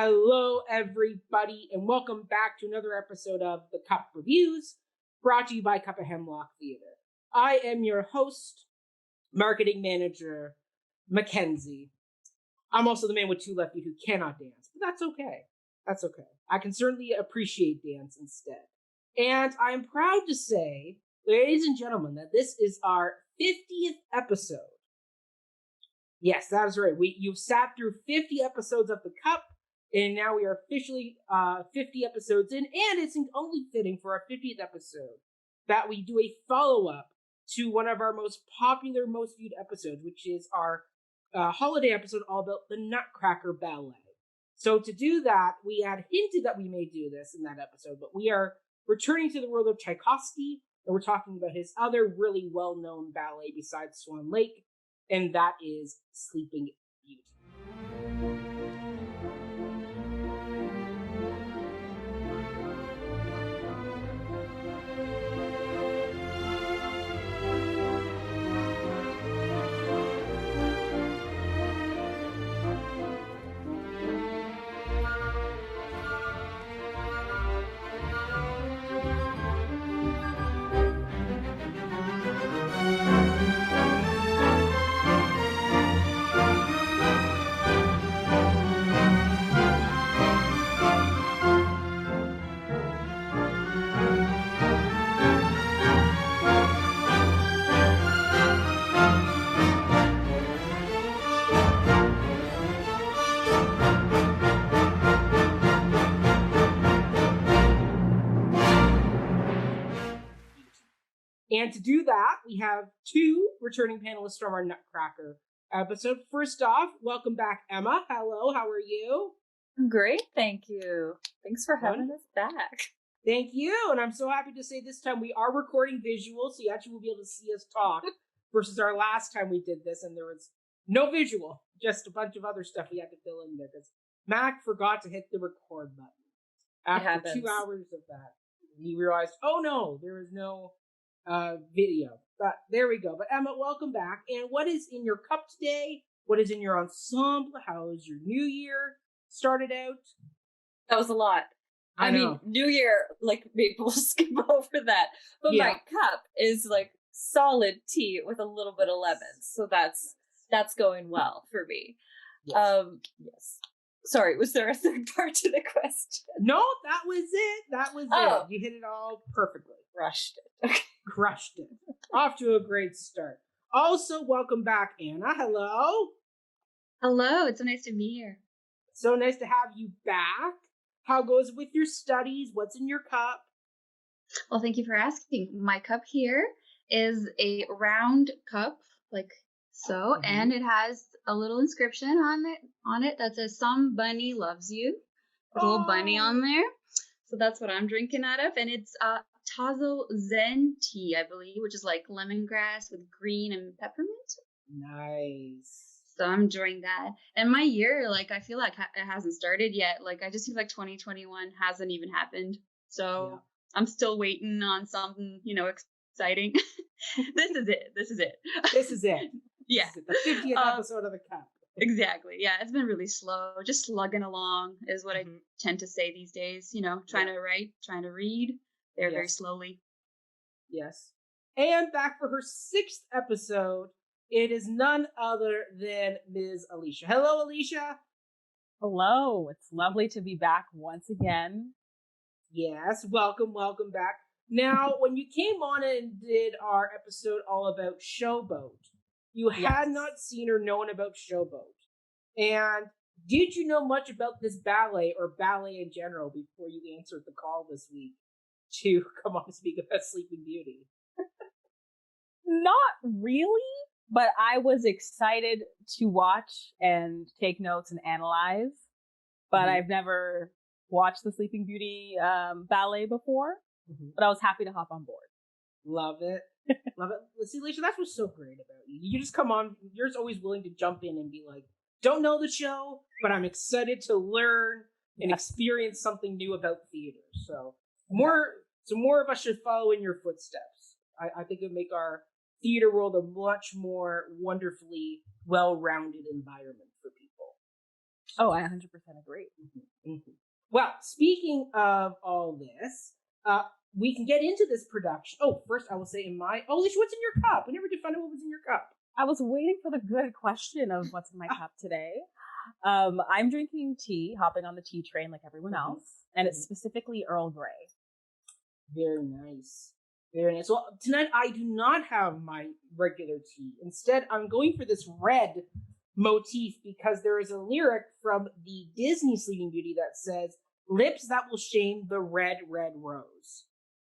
Hello, everybody, and welcome back to another episode of the Cup Reviews, brought to you by Cup of Hemlock Theatre. I am your host, marketing manager, Mackenzie. I'm also the man with two left feet who cannot dance, but that's okay. That's okay. I can certainly appreciate dance instead. And I'm proud to say, ladies and gentlemen, that this is our 50th episode. Yes, that is right. You've sat through 50 episodes of the Cup, and now we are officially 50 episodes in, and it's only fitting for our 50th episode that we do a follow-up to one of our most popular, most viewed episodes, which is our holiday episode all about the Nutcracker Ballet. So to do that, we had hinted that we may do this in that episode, but we are returning to the world of Tchaikovsky, and we're talking about his other really well-known ballet besides Swan Lake, and that is Sleeping Beauty. And to do that, we have two returning panelists from our Nutcracker episode. First off, welcome back, Emma. Hello, how are you? I'm great, thank you. Thanks for having us back. Thank you, and I'm so happy to say this time we are recording visual, so you actually will be able to see us talk, versus our last time we did this, and there was no visual, just a bunch of other stuff we had to fill in there, because Mac forgot to hit the record button. After 2 hours of that, he realized, oh no, there is no video. But there we go. But Emma, welcome back. And what is in your cup today? What is in your ensemble? How is your new year started out? That was a lot. I mean, New Year, like, maybe we'll skip over that. But my cup is like solid tea with a little bit of lemon. So that's going well for me. Yes. Yes. Sorry, was there a third part to the question? No, that was it. That was it. You hit it all perfectly. Crushed it. Okay. Crushed it. Off to a great start. Also, welcome back, Anna. Hello. Hello. It's so nice to be here. So nice to have you back. How goes it with your studies? What's in your cup? Well, thank you for asking. My cup here is a round cup, like so, and it has a little inscription on it that says "Some bunny loves you." A little bunny on there. So that's what I'm drinking out of, and it's Tazo Zen tea, I believe, which is like lemongrass with green and peppermint. Nice. So I'm enjoying that. And my year, like, I feel like it hasn't started yet. Like, I just feel like 2021 hasn't even happened. So I'm still waiting on something, exciting. This is it. This is it. Yeah. This is it. The 50th episode of the Cup. Exactly. Yeah, it's been really slow. Just slugging along is what I tend to say these days. Trying to write, trying to read. Very slowly. Yes. And back for her 6th episode, it is none other than Ms. Alicia. Hello, Alicia. Hello. It's lovely to be back once again. Yes. Welcome back. Now, when you came on and did our episode all about Showboat, you had not seen or known about Showboat. And did you know much about this ballet or ballet in general before you answered the call this week to come on and speak about Sleeping Beauty? Not really, but I was excited to watch and take notes and analyze. But I've never watched the Sleeping Beauty ballet before, but I was happy to hop on board. Love it. Love it. See, Alicia, that's what's so great about you. You just come on, you're always willing to jump in and be like, don't know the show, but I'm excited to learn and experience something new about theater. So more of us should follow in your footsteps. I think it would make our theater world a much more wonderfully well-rounded environment for people. Oh, I 100% agree. Well, speaking of all this, we can get into this production. Oh, first I will say Alicia, what's in your cup? We never did find out what was in your cup. I was waiting for the good question of what's in my cup today. I'm drinking tea, hopping on the tea train like everyone else, and it's specifically Earl Grey. Very nice. Very nice. Well, tonight I do not have my regular tea. Instead, I'm going for this red motif because there is a lyric from the Disney Sleeping Beauty that says, "Lips that will shame the red, red rose."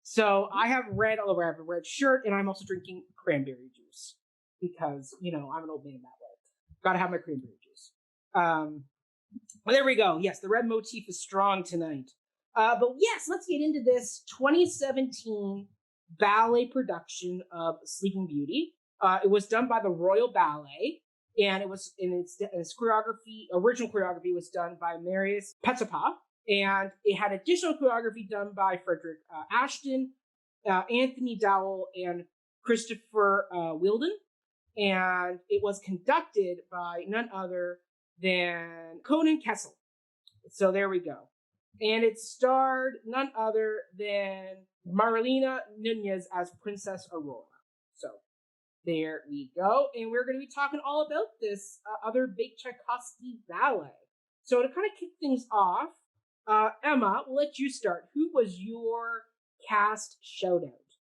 So I have red all over. I have a red shirt, and I'm also drinking cranberry juice because, I'm an old man that way. Gotta have my cranberry juice. Well, there we go. Yes, the red motif is strong tonight. But yes, let's get into this 2017 ballet production of Sleeping Beauty. It was done by the Royal Ballet, and its original choreography was done by Marius Petipa, and it had additional choreography done by Frederick Ashton, Anthony Dowell, and Christopher Wilden, and it was conducted by none other than Koen Kessels. So there we go. And it starred none other than Marianela Nuñez as Princess Aurora. So there we go. And we're going to be talking all about this other big Tchaikovsky ballet. So to kind of kick things off, Emma, we'll let you start. Who was your cast shout out?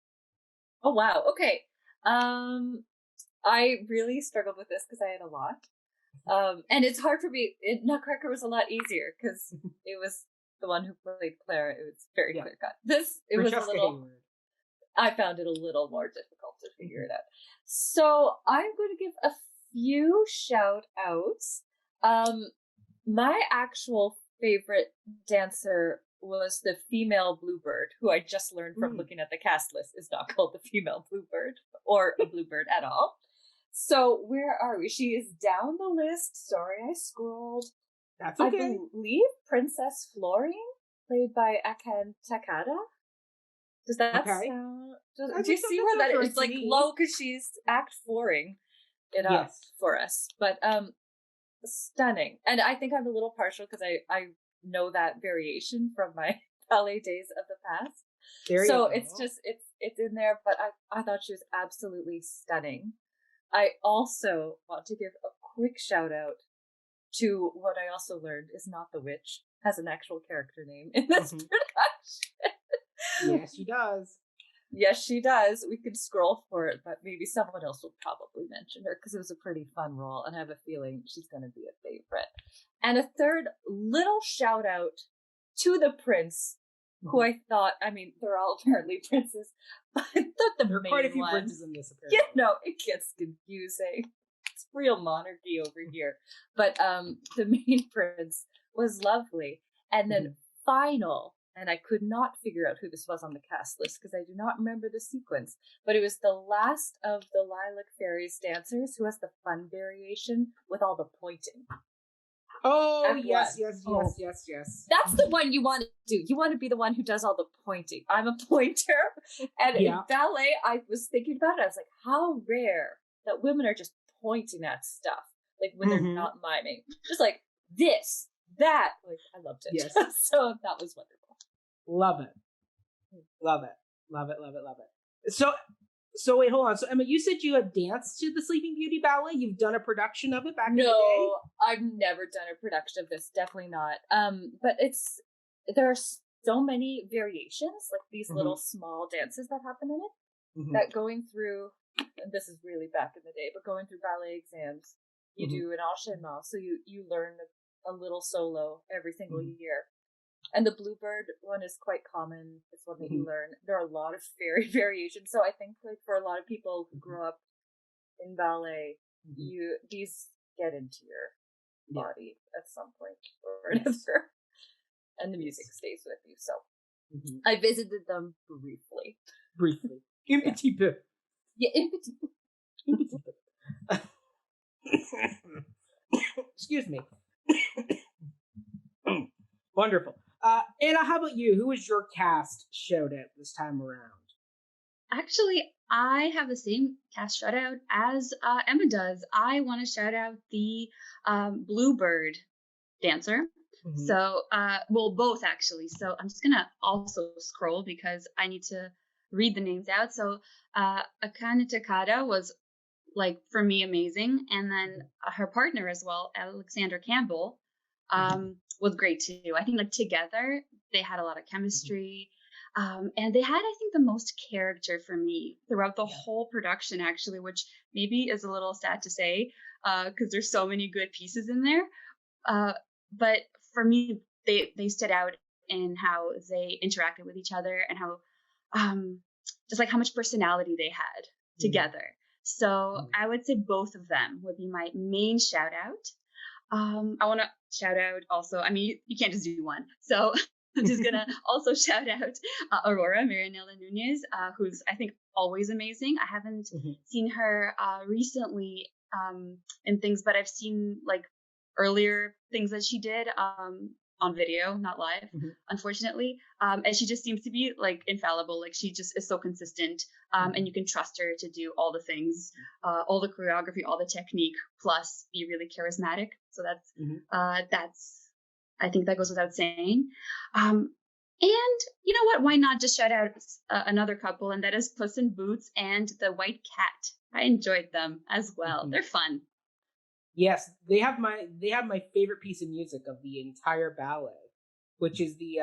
Oh, wow. Okay. I really struggled with this because I had a lot. And it's hard for me. Nutcracker was a lot easier because it was the one who played Clara. It was very clear cut. I found it a little more difficult to figure it out. So I'm going to give a few shout outs. My actual favorite dancer was the female Bluebird, who I just learned from looking at the cast list is not called the female Bluebird or a Bluebird at all. So where are we? She is down the list. Sorry, I scrolled. That's okay. I believe Princess Florine, played by Akan Takada. Does that sound... Do you see where that is? It's like low because she's act 4ing it up for us. But stunning. And I think I'm a little partial because I know that variation from my ballet days of the past. It's in there, but I thought she was absolutely stunning. I also want to give a quick shout out to what I also learned is not the witch, has an actual character name in this production. Yes, she does. Yes, she does. We could scroll for it, but maybe someone else will probably mention her because it was a pretty fun role, and I have a feeling she's going to be a favorite. And a third little shout out to the prince, who I thought, they're all apparently princes, but I thought there are quite a few princes in this, apparently. It gets confusing. It's real monarchy over here. But the main prince was lovely. And then final, and I could not figure out who this was on the cast list because I do not remember the sequence, but it was the last of the Lilac Fairies dancers who has the fun variation with all the pointing. Oh, yes. That's the one you want to do. You want to be the one who does all the pointing. I'm a pointer. And in ballet, I was thinking about it. I was like, how rare that women are just pointing at stuff. Like when they're not miming. Just like this, that. Like, I loved it. Yes. So that was wonderful. Love it. So wait, hold on. So Emma, you said you had danced to the Sleeping Beauty ballet. You've done a production of it back in the day? No, I've never done a production of this. Definitely not. But there are so many variations, like these little small dances that happen in it, that going through, and this is really back in the day, but going through ballet exams, you do an enchaînement, so you learn a little solo every single year. And the Bluebird one is quite common. It's one that you learn. There are a lot of variations. So I think like for a lot of people who grow up in ballet, these get into your body at some point or another. And the music stays with you. So I visited them briefly. Un petit peu. Yeah, un petit peu. Excuse me. Wonderful. Anna, how about you? Who was your cast shout out this time around? Actually, I have the same cast shout out as Emma does. I want to shout out the Bluebird dancer. So, well, both actually. So I'm just gonna also scroll because I need to read the names out. So, Akane Takada was like for me amazing, and then her partner as well, Alexander Campbell, was great too. I think like together they had a lot of chemistry, and they had, I think, the most character for me throughout the whole production actually, which maybe is a little sad to say because there's so many good pieces in there. But for me, they stood out in how they interacted with each other and how just like how much personality they had together. So I would say both of them would be my main shout out. I want to shout out also, I mean, you can't just do one. So I'm just going to also shout out Aurora, Marianela Nuñez, who's, I think, always amazing. I haven't seen her recently in things, but I've seen like earlier things that she did on video, not live, unfortunately. And she just seems to be like infallible. Like she just is so consistent, and you can trust her to do all the things, all the choreography, all the technique, plus be really charismatic. So that's I think that goes without saying. And you know what? Why not just shout out another couple, and that is Puss-in-Boots and the White Cat. I enjoyed them as well. They're fun. Yes, they have my favorite piece of music of the entire ballet, which is the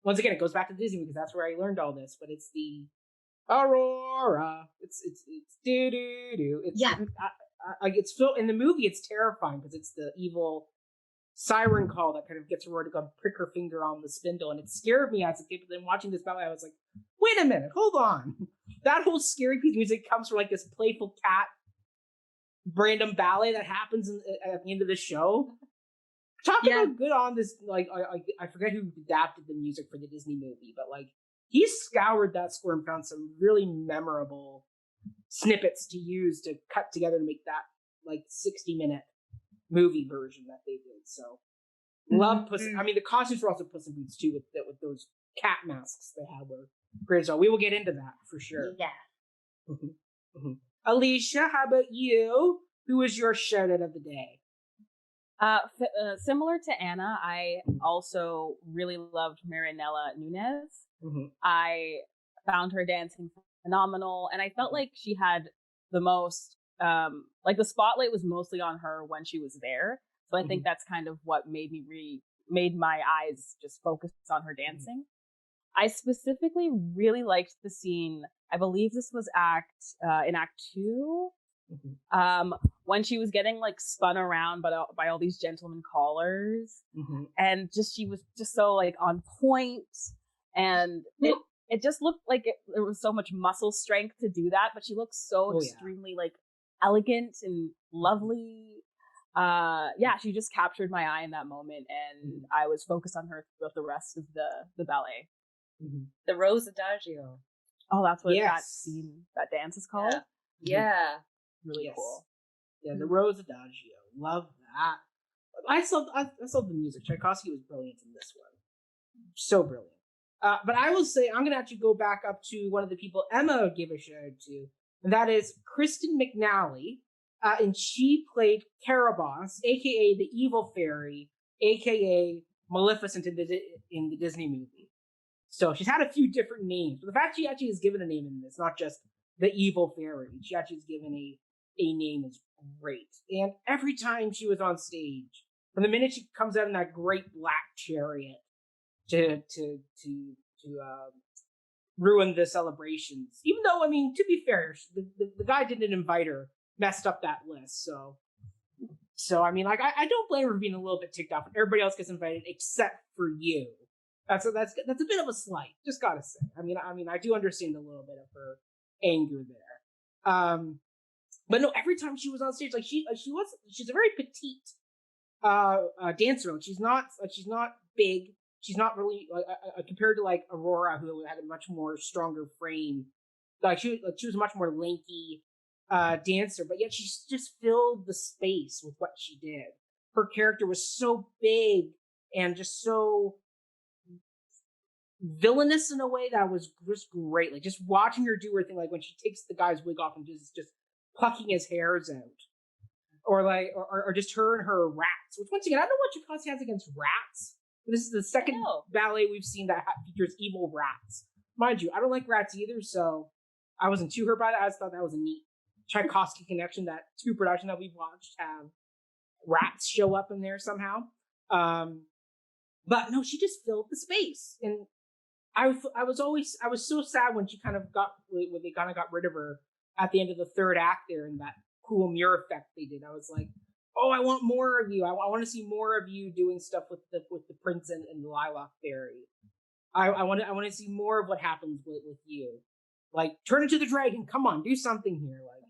once again it goes back to Disney because that's where I learned all this, but it's the Aurora. It's do do do. It's in the movie. It's terrifying because it's the evil siren call that kind of gets Aurora to go prick her finger on the spindle, and it scared me as a kid. But then watching this ballet, I was like, wait a minute, hold on. That whole scary piece of music comes from like this playful cat random ballet that happens at the end of the show. Talk about good on this. Like I forget who adapted the music for the Disney movie, but like he scoured that score and found some really memorable snippets to use to cut together to make that like 60-minute movie version that they did. So love Puss. I mean, the costumes were also Puss-in-Boots too, with those cat masks they had were great. So we will get into that for sure. Yeah. Alicia, how about you? Who is your shout out of the day? Similar to Anna, I also really loved Marianela Nuñez. I found her dancing phenomenal, and I felt like she had the most, like the spotlight was mostly on her when she was there. So I think that's kind of what made my eyes just focus on her dancing. I specifically really liked the scene. I believe this was in Act 2, when she was getting like spun around by all these gentlemen callers, and she was just so like on point, and it just looked like there was so much muscle strength to do that, but she looked so extremely like elegant and lovely. She just captured my eye in that moment, and I was focused on her throughout the rest of the ballet. The Rose Adagio. Oh, that's what that dance is called? Yeah. Really cool. Yeah, the Rose Adagio. Love that. I saw the music. Tchaikovsky was brilliant in this one. So brilliant. But I will say, I'm going to actually go back up to one of the people Emma gave a shout out to, and that is Kristen McNally. And she played Caraboss, a.k.a. the evil fairy, a.k.a. Maleficent in the Disney movie. So she's had a few different names. But the fact she actually is given a name in this, not just the evil fairy, she actually is given a name is great. And every time she was on stage, from the minute she comes out in that great black chariot to ruin the celebrations, even though, I mean, to be fair, the guy didn't invite her, messed up that list. So I mean, like, I don't blame her for being a little bit ticked off. Everybody else gets invited except for you. That's a bit of a slight. Just gotta say. I mean, I do understand a little bit of her anger there. But no, every time she was on stage, like she's a very petite dancer. Like she's not big. She's not really compared to like Aurora, who had a much more stronger frame. Like she was a much more lanky dancer, but yet she just filled the space with what she did. Her character was so big and just so villainous in a way that was just great. Like just watching her do her thing, like when she takes the guy's wig off and just plucking his hairs out. or just her and her rats. Which once again, I don't know what Tchaikovsky has against rats. This is the second ballet we've seen that features evil rats. Mind you, I don't like rats either, so I wasn't too hurt by that. I just thought that was a neat Tchaikovsky connection that two productions that we've watched have rats show up in there somehow. But no, she just filled the space, and I was so sad when they kind of got rid of her at the end of the third act there, and that cool mirror effect they did. I was like, oh, I want more of you. I want to see more of you doing stuff with the prince and the lilac berry. I want to see more of what happens with you. Like, turn into the dragon. Come on, do something here. Like,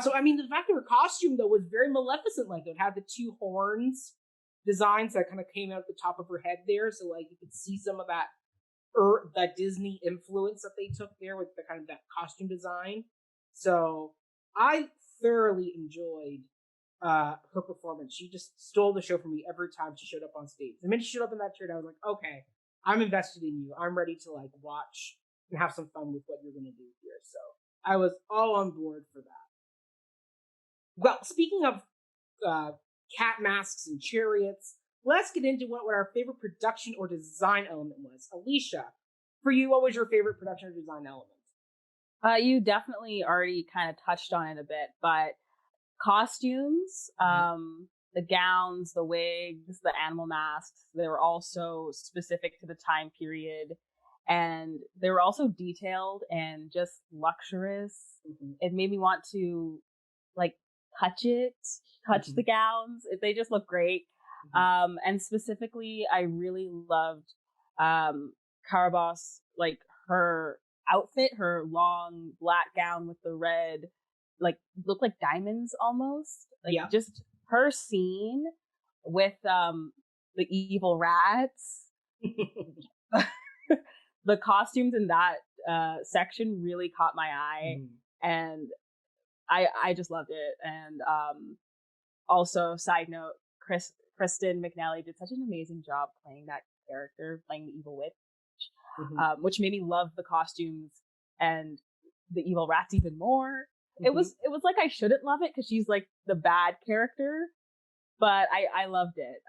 the fact that her costume though was very Maleficent like. It had the two horns designs that kind of came out at the top of her head there, so like you could see some of that that Disney influence that they took there with the kind of that costume design. So I thoroughly enjoyed her performance. She just stole the show from me every time she showed up on stage. The minute she showed up in that chair, I was like, okay, I'm invested in you. I'm ready to like watch and have some fun with what you're going to do here. So I was all on board for that. Well, speaking of cat masks and chariots, let's get into what our favorite production or design element was. Alicia, for you, what was your favorite production or design element? You definitely already kind of touched on it a bit, but costumes, the gowns, the wigs, the animal masks, they were also specific to the time period, and they were also detailed and just luxurious. It made me want to like touch the gowns. They just look great. And specifically, I really loved Karabas, like her outfit, her long black gown with the red, like looked like diamonds almost. Like just her scene with the evil rats. The costumes in that section really caught my eye, and I just loved it. And also, side note, Kristen McNally did such an amazing job playing that character, playing the evil witch, which made me love the costumes and the evil rats even more. It was like I shouldn't love it because she's like the bad character, but I loved it.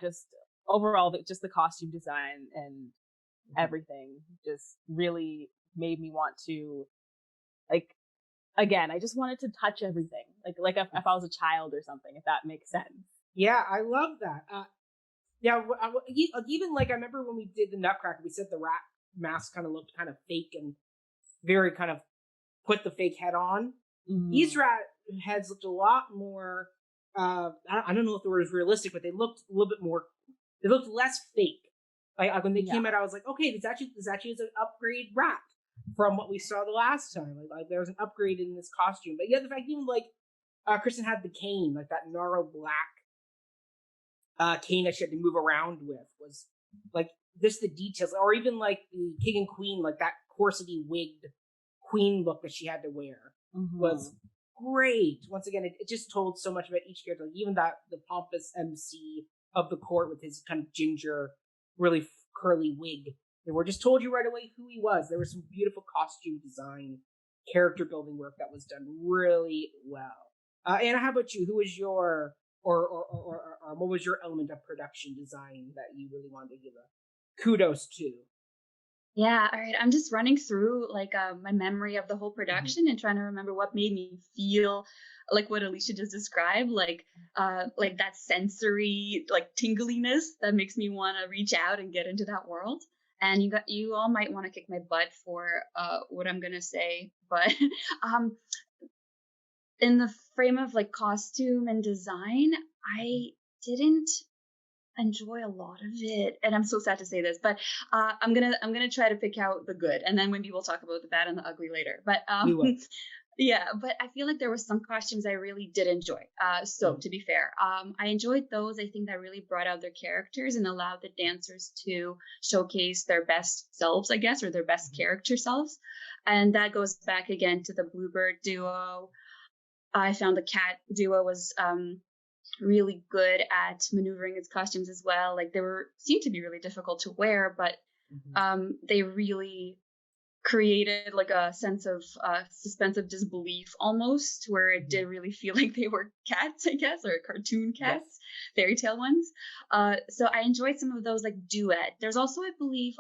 Just overall, just the costume design and everything just really made me want to, like, again, I just wanted to touch everything, like if I was a child or something, if that makes sense. Yeah, I love that. Even like I remember when we did the Nutcracker, we said the rat mask kind of looked kind of fake and very kind of put the fake head on. These rat heads looked a lot more. I don't know if the word is realistic, but they looked a little bit more. They looked less fake. Like when they came out, I was like, okay, this actually is an upgrade rat from what we saw the last time. Like there was an upgrade in this costume. But yeah, the fact even like Kristen had the cane, like that gnarled black cane that she had to move around with, was like just the details, or even like the king and queen, like that corsety wigged queen look that she had to wear was great. Once again, it just told so much about each character. Like even the pompous MC of the court with his kind of ginger, really curly wig. They were just told you right away who he was. There was some beautiful costume design, character building work that was done really well. Anna, how about you? Who was your or what was your element of production design that you really wanted to give a kudos to? Yeah, all right. I'm just running through like my memory of the whole production and trying to remember what made me feel like what Alicia just described, like that sensory like tingliness that makes me want to reach out and get into that world. And you all might want to kick my butt for what I'm gonna say, but in the frame of like costume and design, I didn't enjoy a lot of it, and I'm so sad to say this, but I'm gonna try to pick out the good, and then maybe we'll talk about the bad and the ugly later. But yeah, but I feel like there were some costumes I really did enjoy. So to be fair, I enjoyed those. I think that really brought out their characters and allowed the dancers to showcase their best selves, I guess, or their best character selves. And that goes back again to the Bluebird duo. I found the cat duo was really good at maneuvering its costumes as well. Like they seemed to be really difficult to wear, but they really created like a sense of suspense of disbelief almost, where it did really feel like they were cats, I guess, or cartoon cats, fairy tale ones. So I enjoyed some of those, like duet. There's also, I believe,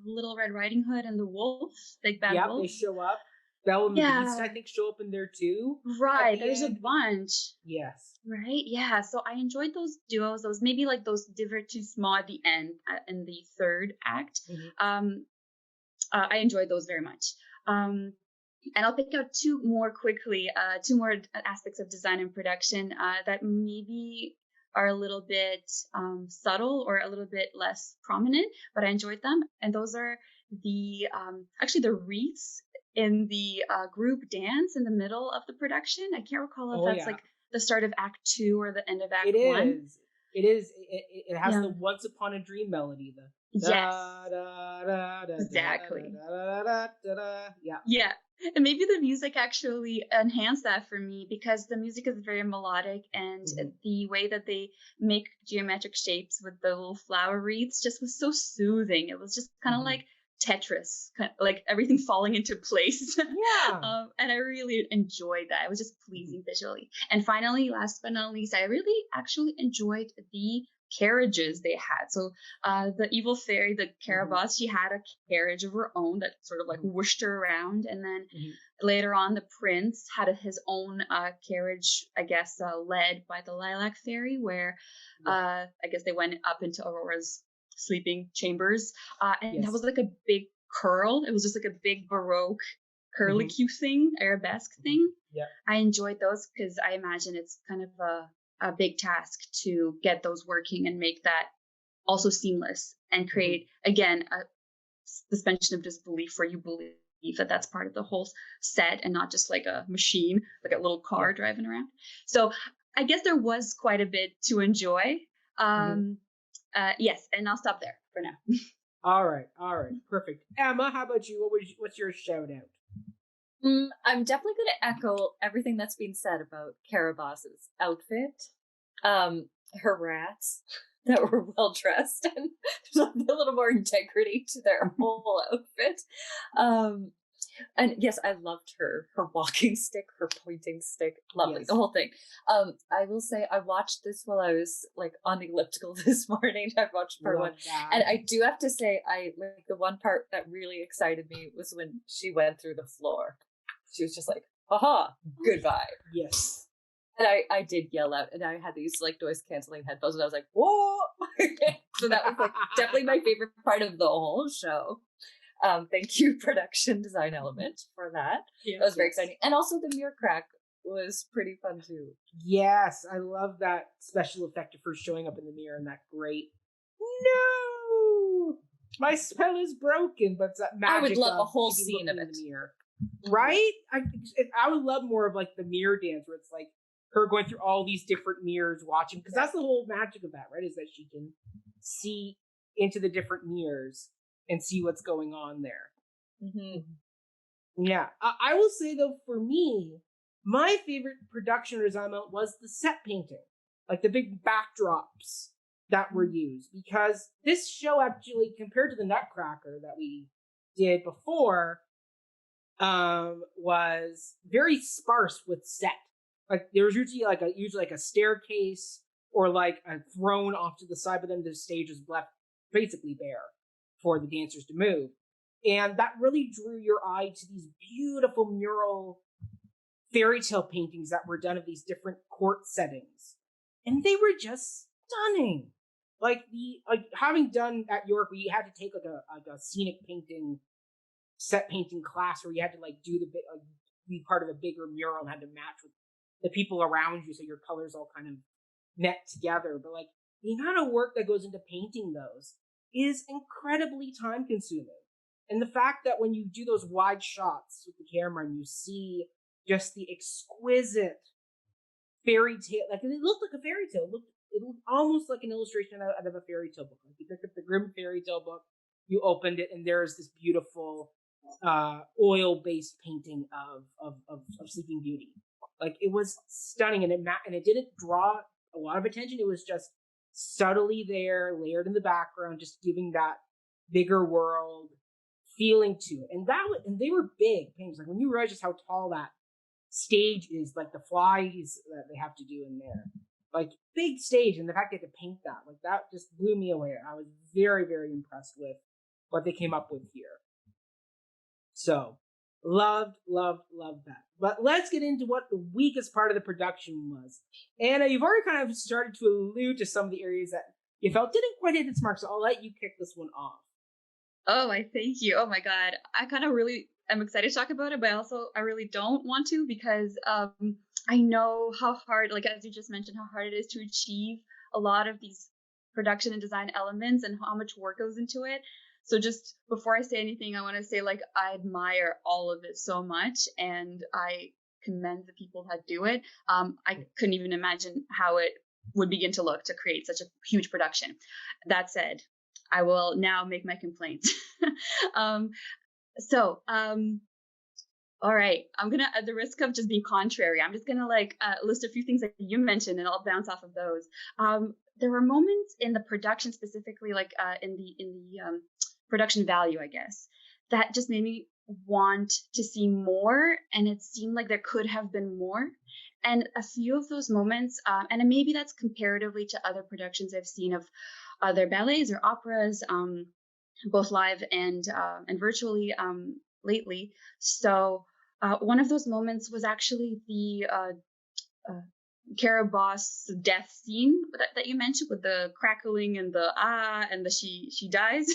Little Red Riding Hood and the Wolf, Big Bad Wolf. They show up. Belle and the Beast, I think, show up in there too. Right, there's a bunch. Yes. Right, yeah. So I enjoyed those duos. Those maybe like those divertissement at the end in the third act. I enjoyed those very much. And I'll pick out two more quickly, two more aspects of design and production that maybe are a little bit subtle or a little bit less prominent, but I enjoyed them. And those are the actually the wreaths in the group dance in the middle of the production. I can't recall if that's like the start of Act 2 or the end of Act 1. It is. It has the Once Upon a Dream melody. Exactly. Yeah. Yeah. And maybe the music actually enhanced that for me, because the music is very melodic, and the way that they make geometric shapes with the little flower wreaths just was so soothing. It was just kind of like Tetris, like everything falling into place. And I really enjoyed that. It was just pleasing visually. And finally, last but not least, I really actually enjoyed the carriages they had. So the evil fairy, the Carabosse, she had a carriage of her own that sort of like whooshed her around, and then later on the prince had his own carriage, I guess led by the Lilac Fairy, where I guess they went up into Aurora's sleeping chambers, and that was like a big curl. It was just like a big Baroque curlicue thing, arabesque thing. I enjoyed those because I imagine it's kind of a big task to get those working and make that also seamless and create again a suspension of disbelief where you believe that that's part of the whole set and not just like a machine, like a little car driving around. So I guess there was quite a bit to enjoy. Yes, and I'll stop there for now. All right, perfect. Emma, how about you? What's your shout out? I'm definitely going to echo everything that's been said about Carabosse's outfit. Her rats that were well dressed, and there's a little more integrity to their whole outfit. And yes, I loved her walking stick, her pointing stick, lovely, the whole thing. I will say I watched this while I was like on the elliptical this morning. I watched part one, and I do have to say, I like the one part that really excited me was when she went through the floor. She was just like, "Haha, goodbye." Yes, and I did yell out, and I had these like noise canceling headphones, and I was like, "Whoa!" So that was like definitely my favorite part of the whole show. Thank you, production design element, for that. That was very exciting. And also the mirror crack was pretty fun too. Yes, I love that special effect of her showing up in the mirror and that great, no, my spell is broken, but it's that magic. I would love a whole scene of it. In the mirror. Right? I would love more of like the mirror dance where it's like her going through all these different mirrors watching, because that's the whole magic of that, right? Is that she can see into the different mirrors and see what's going on there. Yeah. I will say, though, for me, my favorite production design was the set painting, like the big backdrops that were used, because this show actually, compared to the Nutcracker that we did before, was very sparse with set. Like there was usually like a staircase or like a throne off to the side, but then the stage was left basically bare for the dancers to move. And that really drew your eye to these beautiful mural fairy tale paintings that were done of these different court settings. And they were just stunning. Like having done at York, we had to take like a scenic painting, set painting class where you had to like be part of a bigger mural and had to match with the people around you so your colors all kind of met together. But like the amount of work that goes into painting those is incredibly time consuming. And the fact that when you do those wide shots with the camera and you see just the exquisite fairy tale, like it looked like a fairy tale. It looked almost like an illustration out of a fairy tale book. Like you picked up the Grimm fairy tale book, you opened it, and there's this beautiful oil-based painting of Sleeping Beauty. Like it was stunning, and it didn't draw a lot of attention. It was just subtly there, layered in the background, just giving that bigger world feeling to it. And and they were big paintings. Like when you realize just how tall that stage is, like the flies that they have to do in there, like big stage, and the fact they had to paint that just blew me away. I was very, very impressed with what they came up with here. So loved that. But let's get into what the weakest part of the production was. Anna, you've already kind of started to allude to some of the areas that you felt didn't quite hit its mark, so I'll let you kick this one off. Oh, I thank you. Oh my God. I kind of really am excited to talk about it, but also I really don't want to, because I know how hard, like as you just mentioned, how hard it is to achieve a lot of these production and design elements and how much work goes into it. So just before I say anything, I want to say, like, I admire all of it so much, and I commend the people that do it. I couldn't even imagine how it would begin to look to create such a huge production. That said, I will now make my complaints. All right, I'm gonna, at the risk of just being contrary, I'm just gonna list a few things that you mentioned, and I'll bounce off of those. There were moments in the production, specifically in the production value, I guess, that just made me want to see more, and it seemed like there could have been more. And a few of those moments, and maybe that's comparatively to other productions I've seen of other ballets or operas, both live and virtually lately. So one of those moments was actually the Caraboss death scene that you mentioned, with the crackling and the and the she dies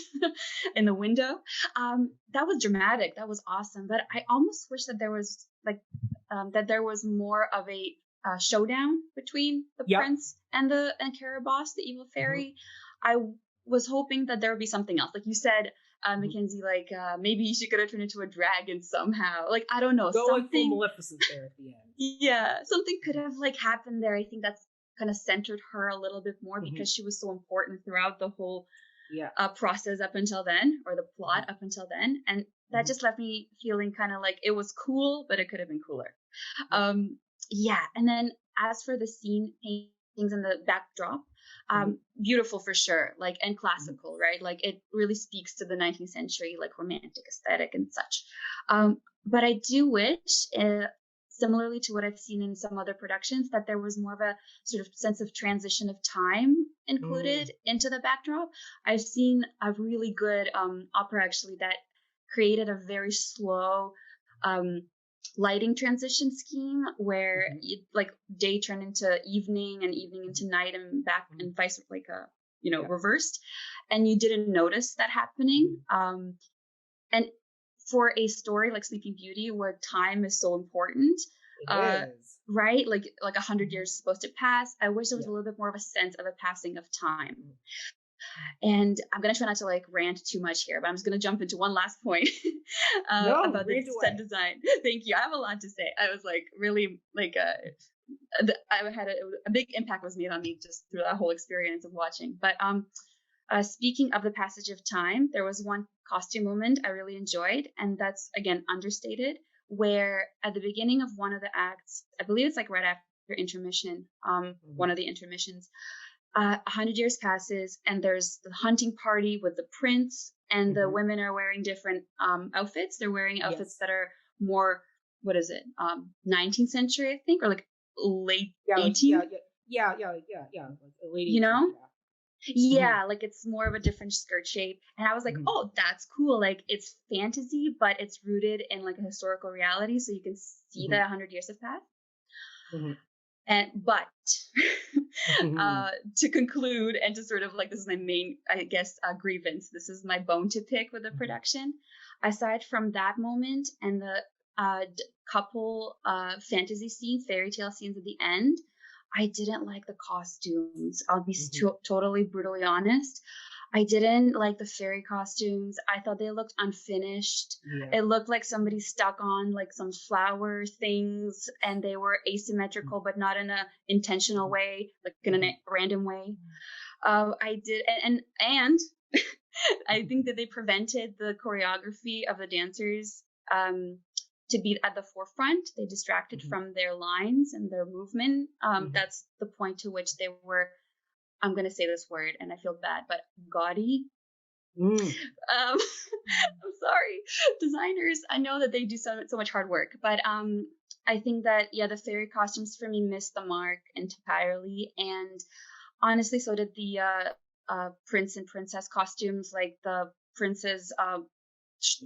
in the window. That was dramatic. That was awesome. But I almost wish that there was more of a showdown between the prince and Caraboss, the evil fairy. I was hoping that there would be something else, like you said, Mackenzie. Maybe she could have turned into a dragon somehow. Like, I don't know, something. Like Maleficent there at the end. Yeah, something could have happened there. I think that's kind of centered her a little bit more, because she was so important throughout the whole process up until then, or the plot up until then, and that just left me feeling kind of like it was cool, but it could have been cooler. And then as for the scene paintings and the backdrop, beautiful for sure, and classical, right? Like, it really speaks to the 19th century, romantic aesthetic and such. But I do wish, similarly to what I've seen in some other productions, that there was more of a sort of sense of transition of time included into the backdrop. I've seen a really good opera, actually, that created a very slow lighting transition scheme, where day turned into evening and evening into night, and back and vice reversed, and you didn't notice that happening. And for a story like Sleeping Beauty, where time is so important, right? Like 100 years is supposed to pass. I wish there was a little bit more of a sense of a passing of time. And I'm going to try not to rant too much here, but I'm just going to jump into one last point about the set design. Thank you. I have a lot to say. I was really I had a big impact was made on me just through that whole experience of watching. But speaking of the passage of time, there was one costume moment I really enjoyed, and that's, again, understated, where at the beginning of one of the acts, I believe it's right after intermission, one of the intermissions, 100 years passes, and there's the hunting party with the prince, and the women are wearing different outfits. They're wearing outfits that are more, 19th century, I think, or late 18th. Yeah. Late 18th, you know? Yeah, it's more of a different skirt shape. And I was like, oh, that's cool. It's fantasy, but it's rooted in a historical reality. So you can see that 100 years have passed. But to conclude, and to sort of this is my main, I guess, grievance. This is my bone to pick with the production. Aside from that moment and the couple fantasy scenes, fairy tale scenes at the end, I didn't like the costumes. I'll be totally brutally honest. I didn't like the fairy costumes. I thought they looked unfinished. Yeah. It looked like somebody stuck on some flower things, and they were asymmetrical, but not in a intentional way, in a random way. I did, and I think that they prevented the choreography of the dancers to be at the forefront. They distracted from their lines and their movement. That's the point to which they were, I'm going to say this word and I feel bad, but gaudy. I'm sorry, designers. I know that they do so much hard work, but I think that the fairy costumes for me missed the mark entirely, and honestly, so did the prince and princess costumes. Like the prince's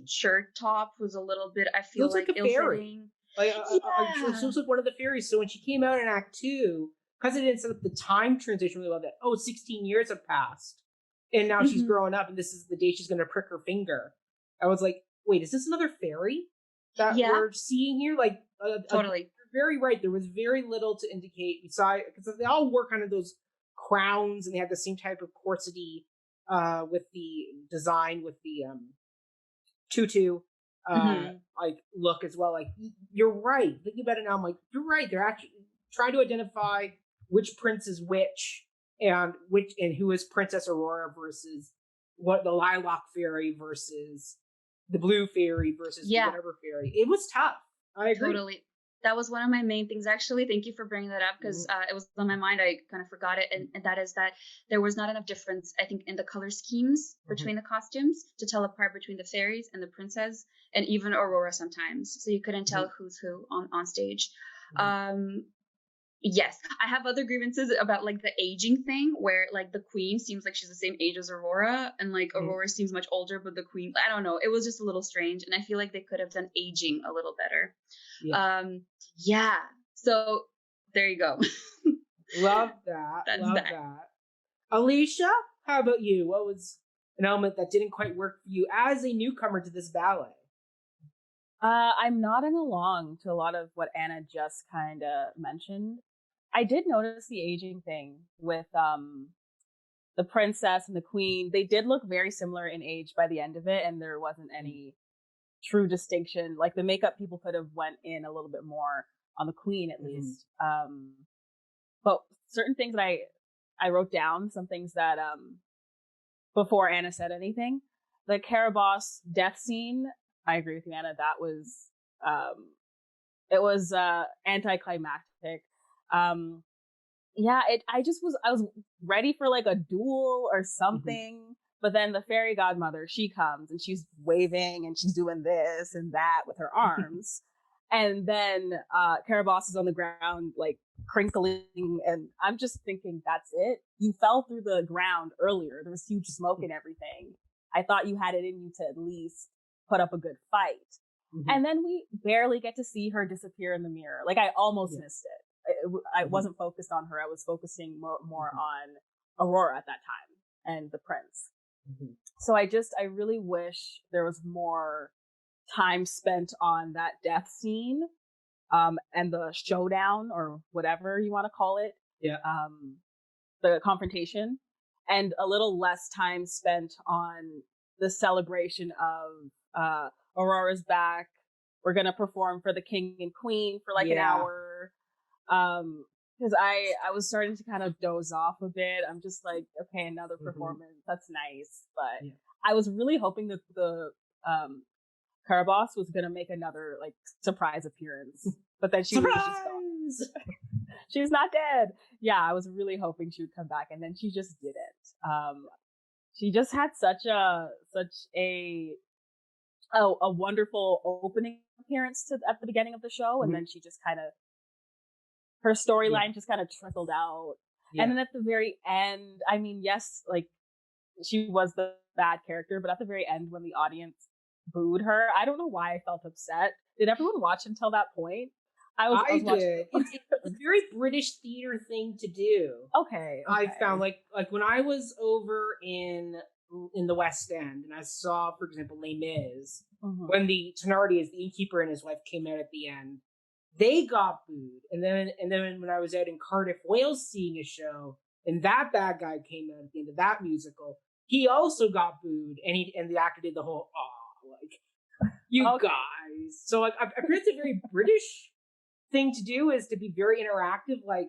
shirt top was a little bit, I feel like, a fairy. Like she looks like one of the fairies. So when she came out in Act 2, because it didn't set up the time transition really well, that 16 years have passed, and now she's growing up, and this is the day she's going to prick her finger. I was like, wait, is this another fairy that we're seeing here? Like, totally. You're very right. There was very little to indicate besides, because they all wore kind of those crowns, and they had the same type of corsety with the design with the tutu like look as well. Like, you're right. Thinking about it now, I'm like, you're right. They're actually trying to identify which prince is which, and who is Princess Aurora versus what the lilac fairy versus the blue fairy versus the whatever fairy. It was tough. I agree. Totally. That was one of my main things, actually. Thank you for bringing that up, because it was on my mind. I kind of forgot it. And that is that there was not enough difference, I think, in the color schemes between the costumes to tell apart between the fairies and the princess, and even Aurora sometimes. So you couldn't tell who's who on stage. Yes, I have other grievances about like the aging thing, where like the queen seems like she's the same age as Aurora, and like Aurora seems much older, but the queen, I don't know, it was just a little strange, and I feel like they could have done aging a little better. So there you go. Love that. Love that. Alicia, how about you? What was an element that didn't quite work for you as a newcomer to this ballet? I'm nodding along to a lot of what Anna just kind of mentioned. I did notice the aging thing with the princess and the queen. They did look very similar in age by the end of it, and there wasn't any true distinction. Like, the makeup people could have went in a little bit more on the queen, at least. But certain things that I wrote down, some things that before Anna said anything, the Caraboss death scene. I agree with you, Anna. That was it was anticlimactic. I was ready for like a duel or something, but then the fairy godmother, she comes and she's waving and she's doing this and that with her arms, and then Caraboss is on the ground like crinkling, and I'm just thinking, that's it? You fell through the ground earlier. There was huge smoke and everything. I thought you had it in you to at least put up a good fight. And then we barely get to see her disappear in the mirror. Like, I almost missed it. I wasn't focused on her. I was focusing more on Aurora at that time and the prince. So I really wish there was more time spent on that death scene and the showdown, or whatever you want to call it. The confrontation, and a little less time spent on the celebration of Aurora's back. We're gonna perform for the king and queen for like an hour. Because I was starting to kind of doze off a bit. I'm just like, okay, another performance. That's nice. But I was really hoping that the Caraboss was gonna make another like surprise appearance. But then she was just gone. She's not dead. Yeah, I was really hoping she would come back, and then she just didn't. She just had such a wonderful opening appearance at the beginning of the show, and then she just kind of, her storyline just kind of trickled out. And then at the very end, I mean, yes, like, she was the bad character, but at the very end when the audience booed her, I don't know why I felt upset. Did everyone watch until that point? I did. It's a very British theater thing to do. Okay. I found like when I was over in the West End, and I saw, for example, Les Mis, when the Thenardiers, the innkeeper and his wife, came out at the end, they got booed. And then when I was out in Cardiff, Wales, seeing a show, and that bad guy came out at the end of that musical, he also got booed, and the actor did the whole guys. So like, I think it's a very British thing to do, is to be very interactive. Like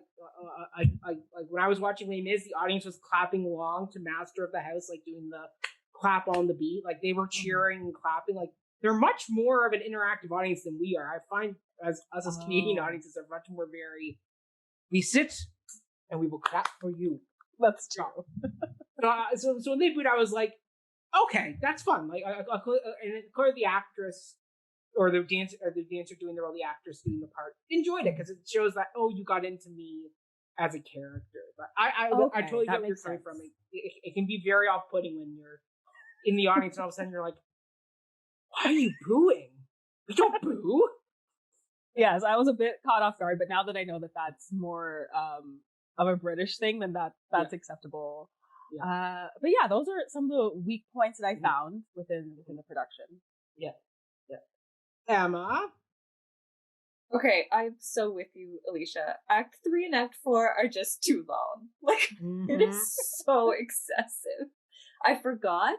when I was watching Les Mis, the audience was clapping along to Master of the House, like doing the clap on the beat. Like, they were cheering and clapping. Like, they're much more of an interactive audience than we are. I find us as Canadian audiences are much more we sit and we will clap for you. That's true. So when they booed, I was like, Okay, that's fun. Like, and clearly the actress or the dancer doing the role, the actress doing the part, enjoyed it because it shows that, oh, you got into me as a character. But I totally get where you're coming from. It can be very off-putting when you're in the audience and all of a sudden you're like, why are you booing? We don't boo. Yes, I was a bit caught off guard, but now that I know that that's more of a British thing, then that's acceptable. Yeah. But yeah, those are some of the weak points that I found within the production. Yeah. Emma? Okay, I'm so with you, Alicia. Act 3 and Act 4 are just too long. Like, it is so excessive. I forgot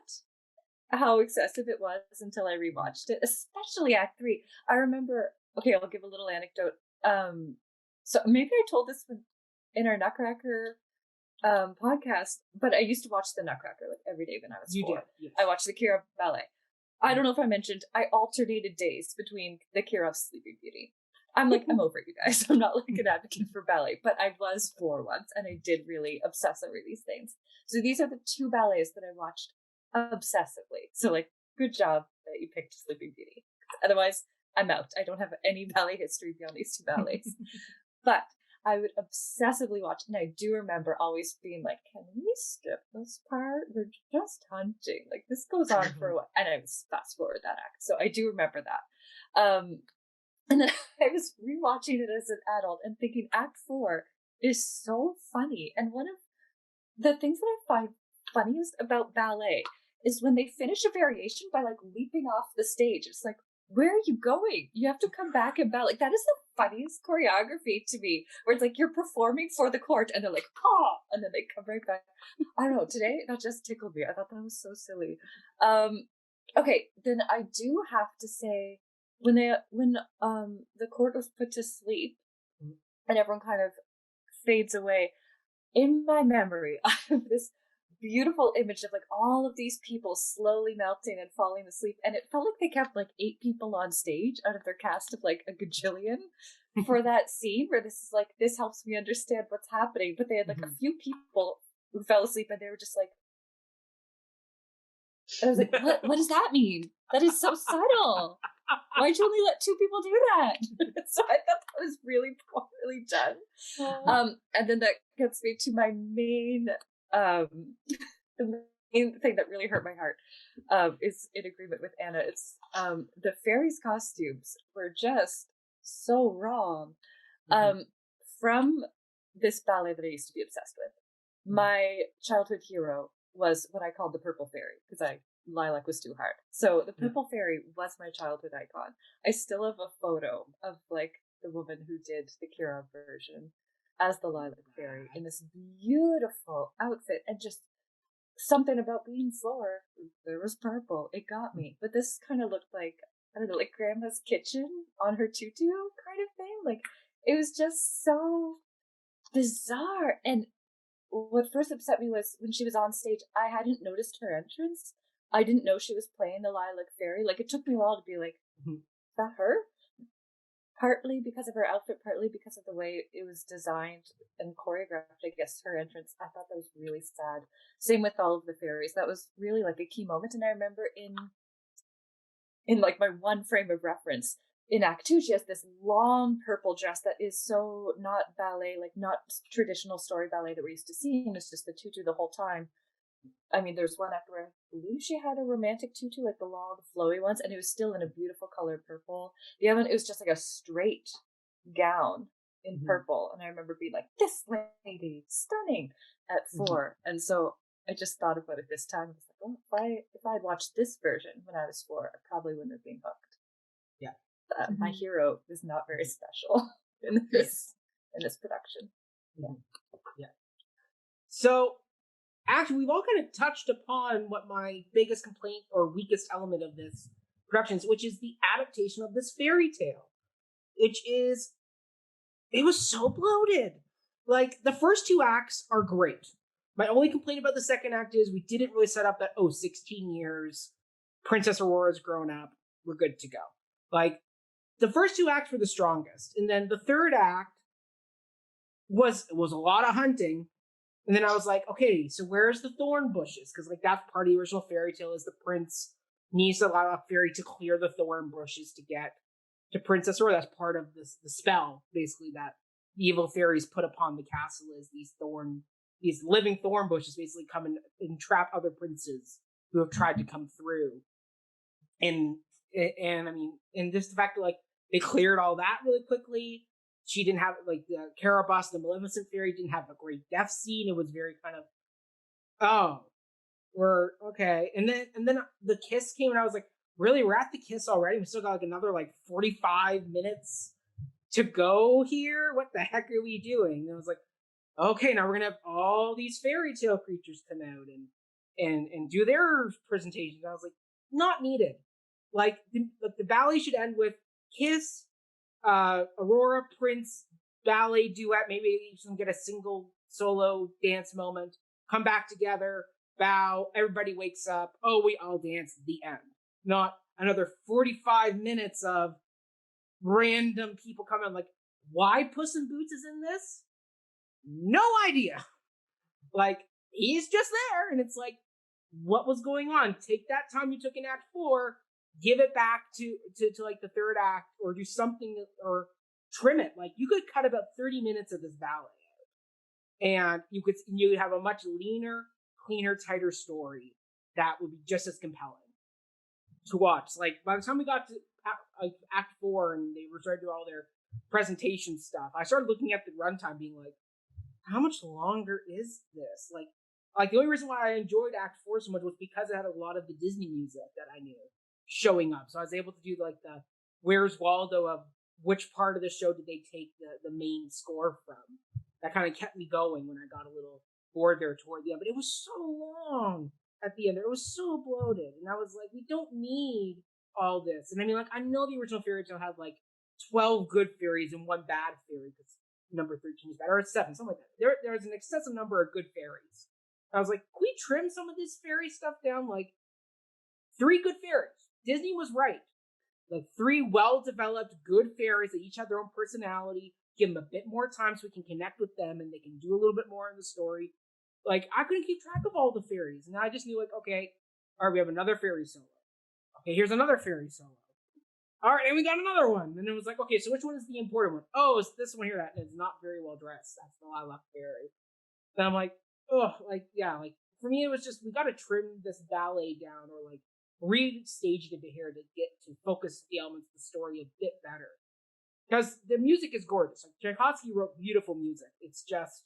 how excessive it was until I rewatched it, especially Act 3. I remember, okay, I'll give a little anecdote. So maybe I told this in our Nutcracker podcast, but I used to watch the Nutcracker like every day when I was 4. You did, yes. I watched the Chereov Ballet. I don't know if I mentioned, I alternated days between the Chereov Sleeping Beauty. I'm like, I'm over it, you guys. I'm not like an advocate for ballet, but I was 4 once, and I did really obsess over these things. So these are the 2 ballets that I watched obsessively. So like, good job that you picked Sleeping Beauty. Otherwise, I'm out. I don't have any ballet history beyond these 2 ballets. But I would obsessively watch, and I do remember always being like, can we skip this part? We're just hunting. Like, this goes on for a while. And I would fast forward that act. So I do remember that. And then I was rewatching it as an adult and thinking Act 4 is so funny. And one of the things that I find funniest about ballet is when they finish a variation by like leaping off the stage. It's like, where are you going? You have to come back and ballet. Like, that is the funniest choreography to me, where it's like you're performing for the court and they're like, "Caw," and then they come right back. I don't know, today that just tickled me. I thought that was so silly. Okay, then I do have to say, when the court was put to sleep and everyone kind of fades away, in my memory I have this beautiful image of like all of these people slowly melting and falling asleep, and it felt like they kept like 8 people on stage out of their cast of like a gajillion for that scene where this is like, this helps me understand what's happening, but they had like a few people who fell asleep and they were just like, I was like, what does that mean? That is so subtle. Why'd you only let 2 people do that? So I thought that was really poorly done. And then that gets me to my main the main thing that really hurt my heart is in agreement with Anna. It's the fairies' costumes were just so wrong. From this ballet that I used to be obsessed with, my childhood hero was what I called the Purple Fairy, because Lilac was too hard. So the Purple Fairy was my childhood icon. I still have a photo of like the woman who did the Kira version as the Lilac Fairy in this beautiful outfit, and just something about being 4. There was purple. It got me. But this kind of looked like, I don't know, like Grandma's kitchen on her tutu kind of thing. Like, it was just so bizarre. And what first upset me was when she was on stage, I hadn't noticed her entrance. I didn't know she was playing the Lilac Fairy. Like, it took me a while to be like, is that her? Partly because of her outfit, partly because of the way it was designed and choreographed. I guess her entrance, I thought that was really sad. Same with all of the fairies. That was really like a key moment. And I remember in like my one frame of reference, in Act 2, she has this long purple dress that is so not ballet, like not traditional story ballet that we're used to seeing. It's just the tutu the whole time. I mean, there's one after where I believe she had a romantic tutu, like the long, flowy ones, and it was still in a beautiful color purple. The other one, it was just like a straight gown in purple. And I remember being like, this lady, stunning, at 4. And so I just thought about it this time. I was like, oh, if I'd watched this version when I was 4, I probably wouldn't have been hooked. Yeah. My hero is not very special in this production. Yeah. So, actually, we've all kind of touched upon what my biggest complaint or weakest element of this production is, which is the adaptation of this fairy tale, which is, it was so bloated. Like, the first 2 acts are great. My only complaint about the second act is we didn't really set up that, 16 years, Princess Aurora's grown up, we're good to go. Like, the first 2 acts were the strongest. And then the third act was a lot of hunting. And then I was like, okay, so where's the thorn bushes? Because like that's part of the original fairy tale is the prince needs to allow a fairy to clear the thorn bushes to get to Princess Aurora. That's part of the spell, basically, that the evil fairies put upon the castle is these living thorn bushes basically come and trap other princes who have tried to come through. And I mean, and just the fact that like they cleared all that really quickly. She didn't have like the Carabas, the Maleficent fairy, didn't have a great death scene. It was very kind of, oh, we're okay. And then the kiss came, and I was like, really, we're at the kiss already? We still got like another like 45 minutes to go here. What the heck are we doing? And I was like, okay, now we're gonna have all these fairy tale creatures come out and do their presentations. I was like, not needed. Like the ballet should end with kiss, Aurora, Prince, ballet duet. Maybe each of them get a single solo dance moment. Come back together, bow. Everybody wakes up. Oh, we all dance. The end. Not another 45 minutes of random people coming. Like, why Puss-in-Boots is in this? No idea. Like, he's just there, and it's like, what was going on? Take that time you took in Act 4, give it back to like the third act, or do something, or trim it. Like, you could cut about 30 minutes of this ballet out, and you would have a much leaner, cleaner, tighter story that would be just as compelling to watch. Like, by the time we got to Act 4 and they were starting to do all their presentation stuff, I started looking at the runtime being like, how much longer is this? Like the only reason why I enjoyed Act 4 so much was because it had a lot of the Disney music that I knew showing up. So I was able to do like the Where's Waldo of which part of the show did they take the main score from. That kind of kept me going when I got a little bored there toward the end. But it was so long at the end. It was so bloated. And I was like, we don't need all this. And I mean, like, I know the original fairy tale had like 12 good fairies and one bad fairy because number 13 is bad, or 7, something like that. There was an excessive number of good fairies. I was like, can we trim some of this fairy stuff down? Like, 3 good fairies. Disney was right. Like, 3 well-developed good fairies that each have their own personality. Give them a bit more time so we can connect with them and they can do a little bit more in the story. Like, I couldn't keep track of all the fairies. And I just knew, like, okay, all right, we have another fairy solo. Okay, here's another fairy solo. All right, and we got another one. And it was like, okay, so which one is the important one? Oh, it's this one here that is not very well dressed. That's the Lilac Fairy. And I'm like, oh, like, yeah, like, for me, it was just, we got to trim this ballet down or, like, restage it into here to get to focus the elements of the story a bit better. Because the music is gorgeous. Like, Tchaikovsky wrote beautiful music. It's just,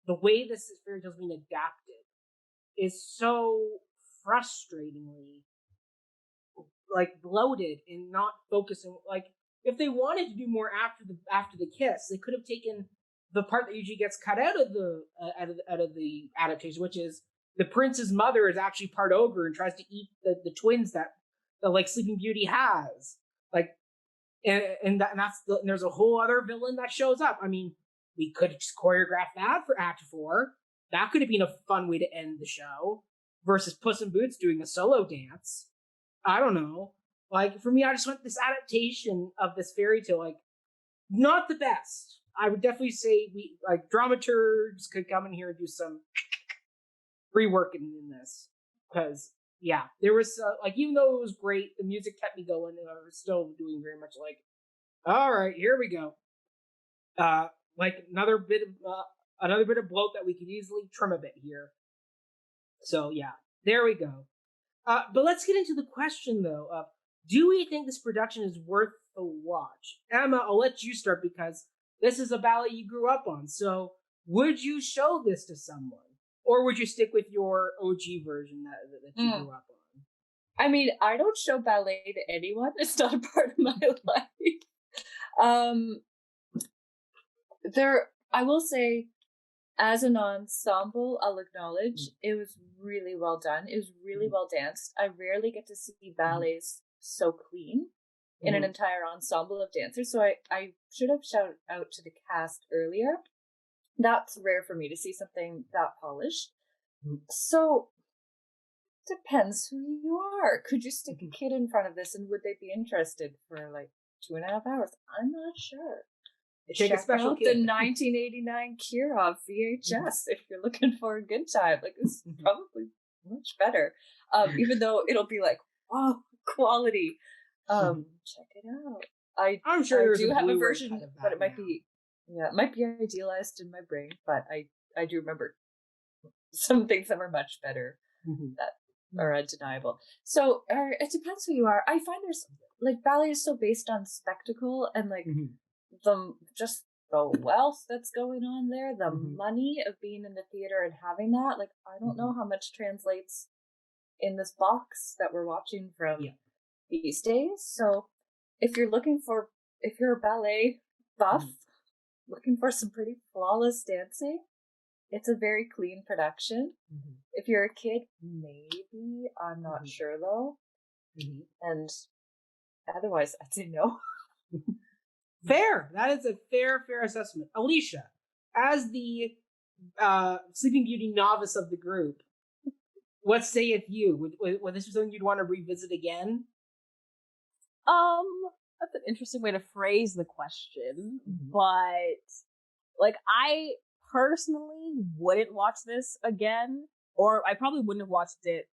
the way this fairy tale is being adapted is so frustratingly like bloated and not focusing. Like, if they wanted to do more after the kiss, they could have taken the part that usually gets cut out of the adaptation, which is the prince's mother is actually part ogre and tries to eat the twins that like Sleeping Beauty has. Like, and there's a whole other villain that shows up. I mean, we could just choreograph that for Act 4. That could have been a fun way to end the show versus Puss in Boots doing a solo dance. I don't know. Like, for me, I just want this adaptation of this fairy tale, like, not the best. I would definitely say dramaturgs could come in here and do some reworking in this. Because, yeah, there was, even though it was great, the music kept me going, and I was still doing very much like, all right, here we go. Like, another bit of bloat that we could easily trim a bit here. So, yeah, there we go. But let's get into the question, though, of do we think this production is worth the watch? Emma, I'll let you start because this is a ballet you grew up on. So would you show this to someone? Or would you stick with your OG version that you grew up on? I mean, I don't show ballet to anyone. It's not a part of my life. I will say, as an ensemble, I'll acknowledge it was really well done. It was really well danced. I rarely get to see ballets so clean in an entire ensemble of dancers. So I should have shouted out to the cast earlier. That's rare for me to see something that polished. So depends who you are. Could you stick a kid in front of this and would they be interested for like 2.5 hours? I'm not sure. Take a special out kid. the 1989 Kirov VHS if you're looking for a good time. Like, it's probably much better. Even though it'll be like, oh, quality. Check it out. I'm sure I do have a version, kind of but it might be idealized in my brain. But I do remember some things that were much better that are undeniable. So it depends who you are. I find there's like ballet is so based on spectacle and like the wealth that's going on there, the money of being in the theater and having that. Like, I don't know how much translates in this box that we're watching from these days. So if you're a ballet buff, looking for some pretty flawless dancing, it's a very clean production. If you're a kid, maybe, I'm not sure though. And otherwise, I'd say no. Fair. That is a fair assessment. Alicia, as the Sleeping Beauty novice of the group, what sayeth you? Would this be something you'd want to revisit again? That's an interesting way to phrase the question, but like, I personally wouldn't watch this again, or I probably wouldn't have watched it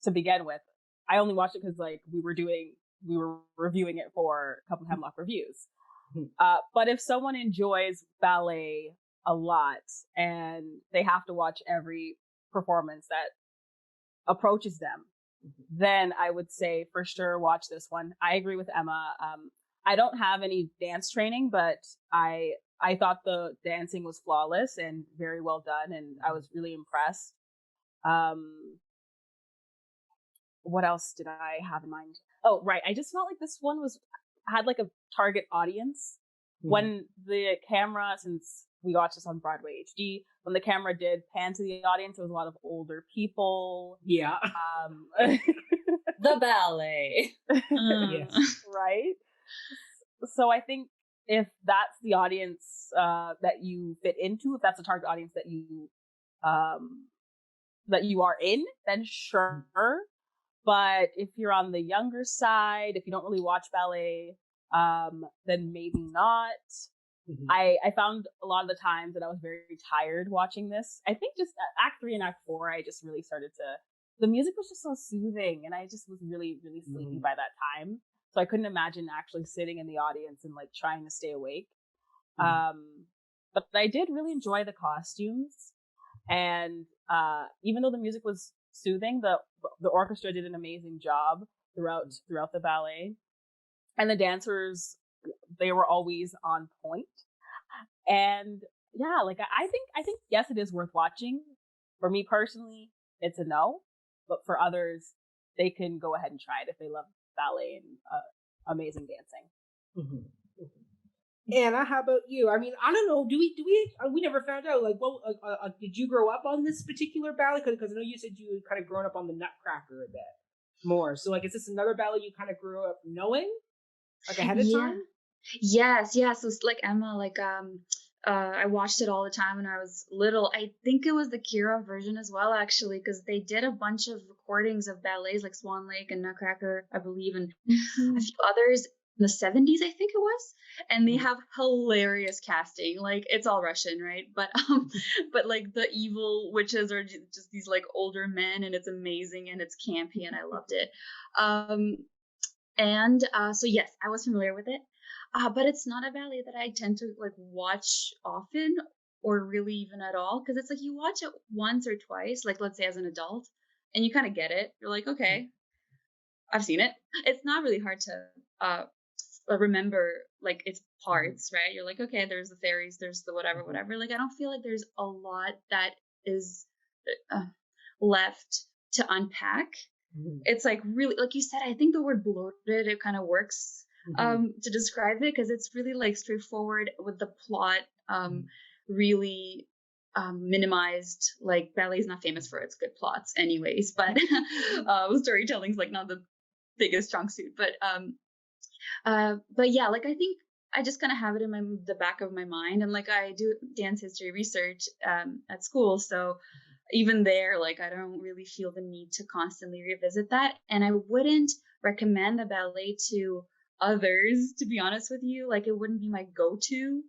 to begin with. I only watched it because like we were reviewing it for Cup of Hemlock reviews. But if someone enjoys ballet a lot and they have to watch every performance that approaches them, then I would say for sure watch this one. I agree with Emma. I don't have any dance training, but I thought the dancing was flawless and very well done, and I was really impressed. What else did I have in mind? Oh, right. I just felt like this one had like a target audience. When the camera, since we watched this on Broadway HD, when the camera did pan to the audience, there was a lot of older people. Yeah. The ballet. Yes. Right? So I think if that's the audience that you fit into, if that's the target audience that you are in, then sure. But if you're on the younger side, if you don't really watch ballet, then maybe not. I found a lot of the times that I was very tired watching this. I think just Act 3 and Act 4, I just really started to, the music was just so soothing, and I just was really, really sleepy by that time. So I couldn't imagine actually sitting in the audience and like trying to stay awake. But I did really enjoy the costumes, and even though the music was soothing, the orchestra did an amazing job throughout the ballet, and the dancers, they were always on point. And yeah, like I think yes, it is worth watching. For me personally, it's a no, but for others, they can go ahead and try it if they love ballet and amazing dancing. Anna, how about you? I mean, I don't know. We never found out. Like, well, did you grow up on this particular ballet? Because I know you said you had kind of grown up on the Nutcracker a bit more. So, like, is this another ballet you kind of grew up knowing, like ahead of time? Yes. So, like Emma, like I watched it all the time when I was little. I think it was the Kira version as well, actually, because they did a bunch of recordings of ballets like Swan Lake and Nutcracker, I believe, and a few others in the 70s, I think it was. And they have hilarious casting. Like, it's all Russian, right? But like the evil witches are just these like older men, and it's amazing and it's campy, and I loved it. So yes, I was familiar with it. But it's not a ballet that I tend to like watch often or really even at all, because it's like you watch it once or twice, like let's say as an adult, and you kind of get it. You're like, okay, I've seen it. It's not really hard to remember like its parts, right? You're like, okay, there's the fairies, there's the whatever. Like, I don't feel like there's a lot that is left to unpack. It's like really, like you said, I think the word bloated, it kind of works to describe it, because it's really like straightforward with the plot, really minimized. Like, ballet is not famous for its good plots anyways, but storytelling's like not the biggest strong suit, but yeah, like I think I just kind of have it in the back of my mind, and like I do dance history research at school, so even there, like I don't really feel the need to constantly revisit that, and I wouldn't recommend the ballet to others, to be honest with you. Like, it wouldn't be my go-to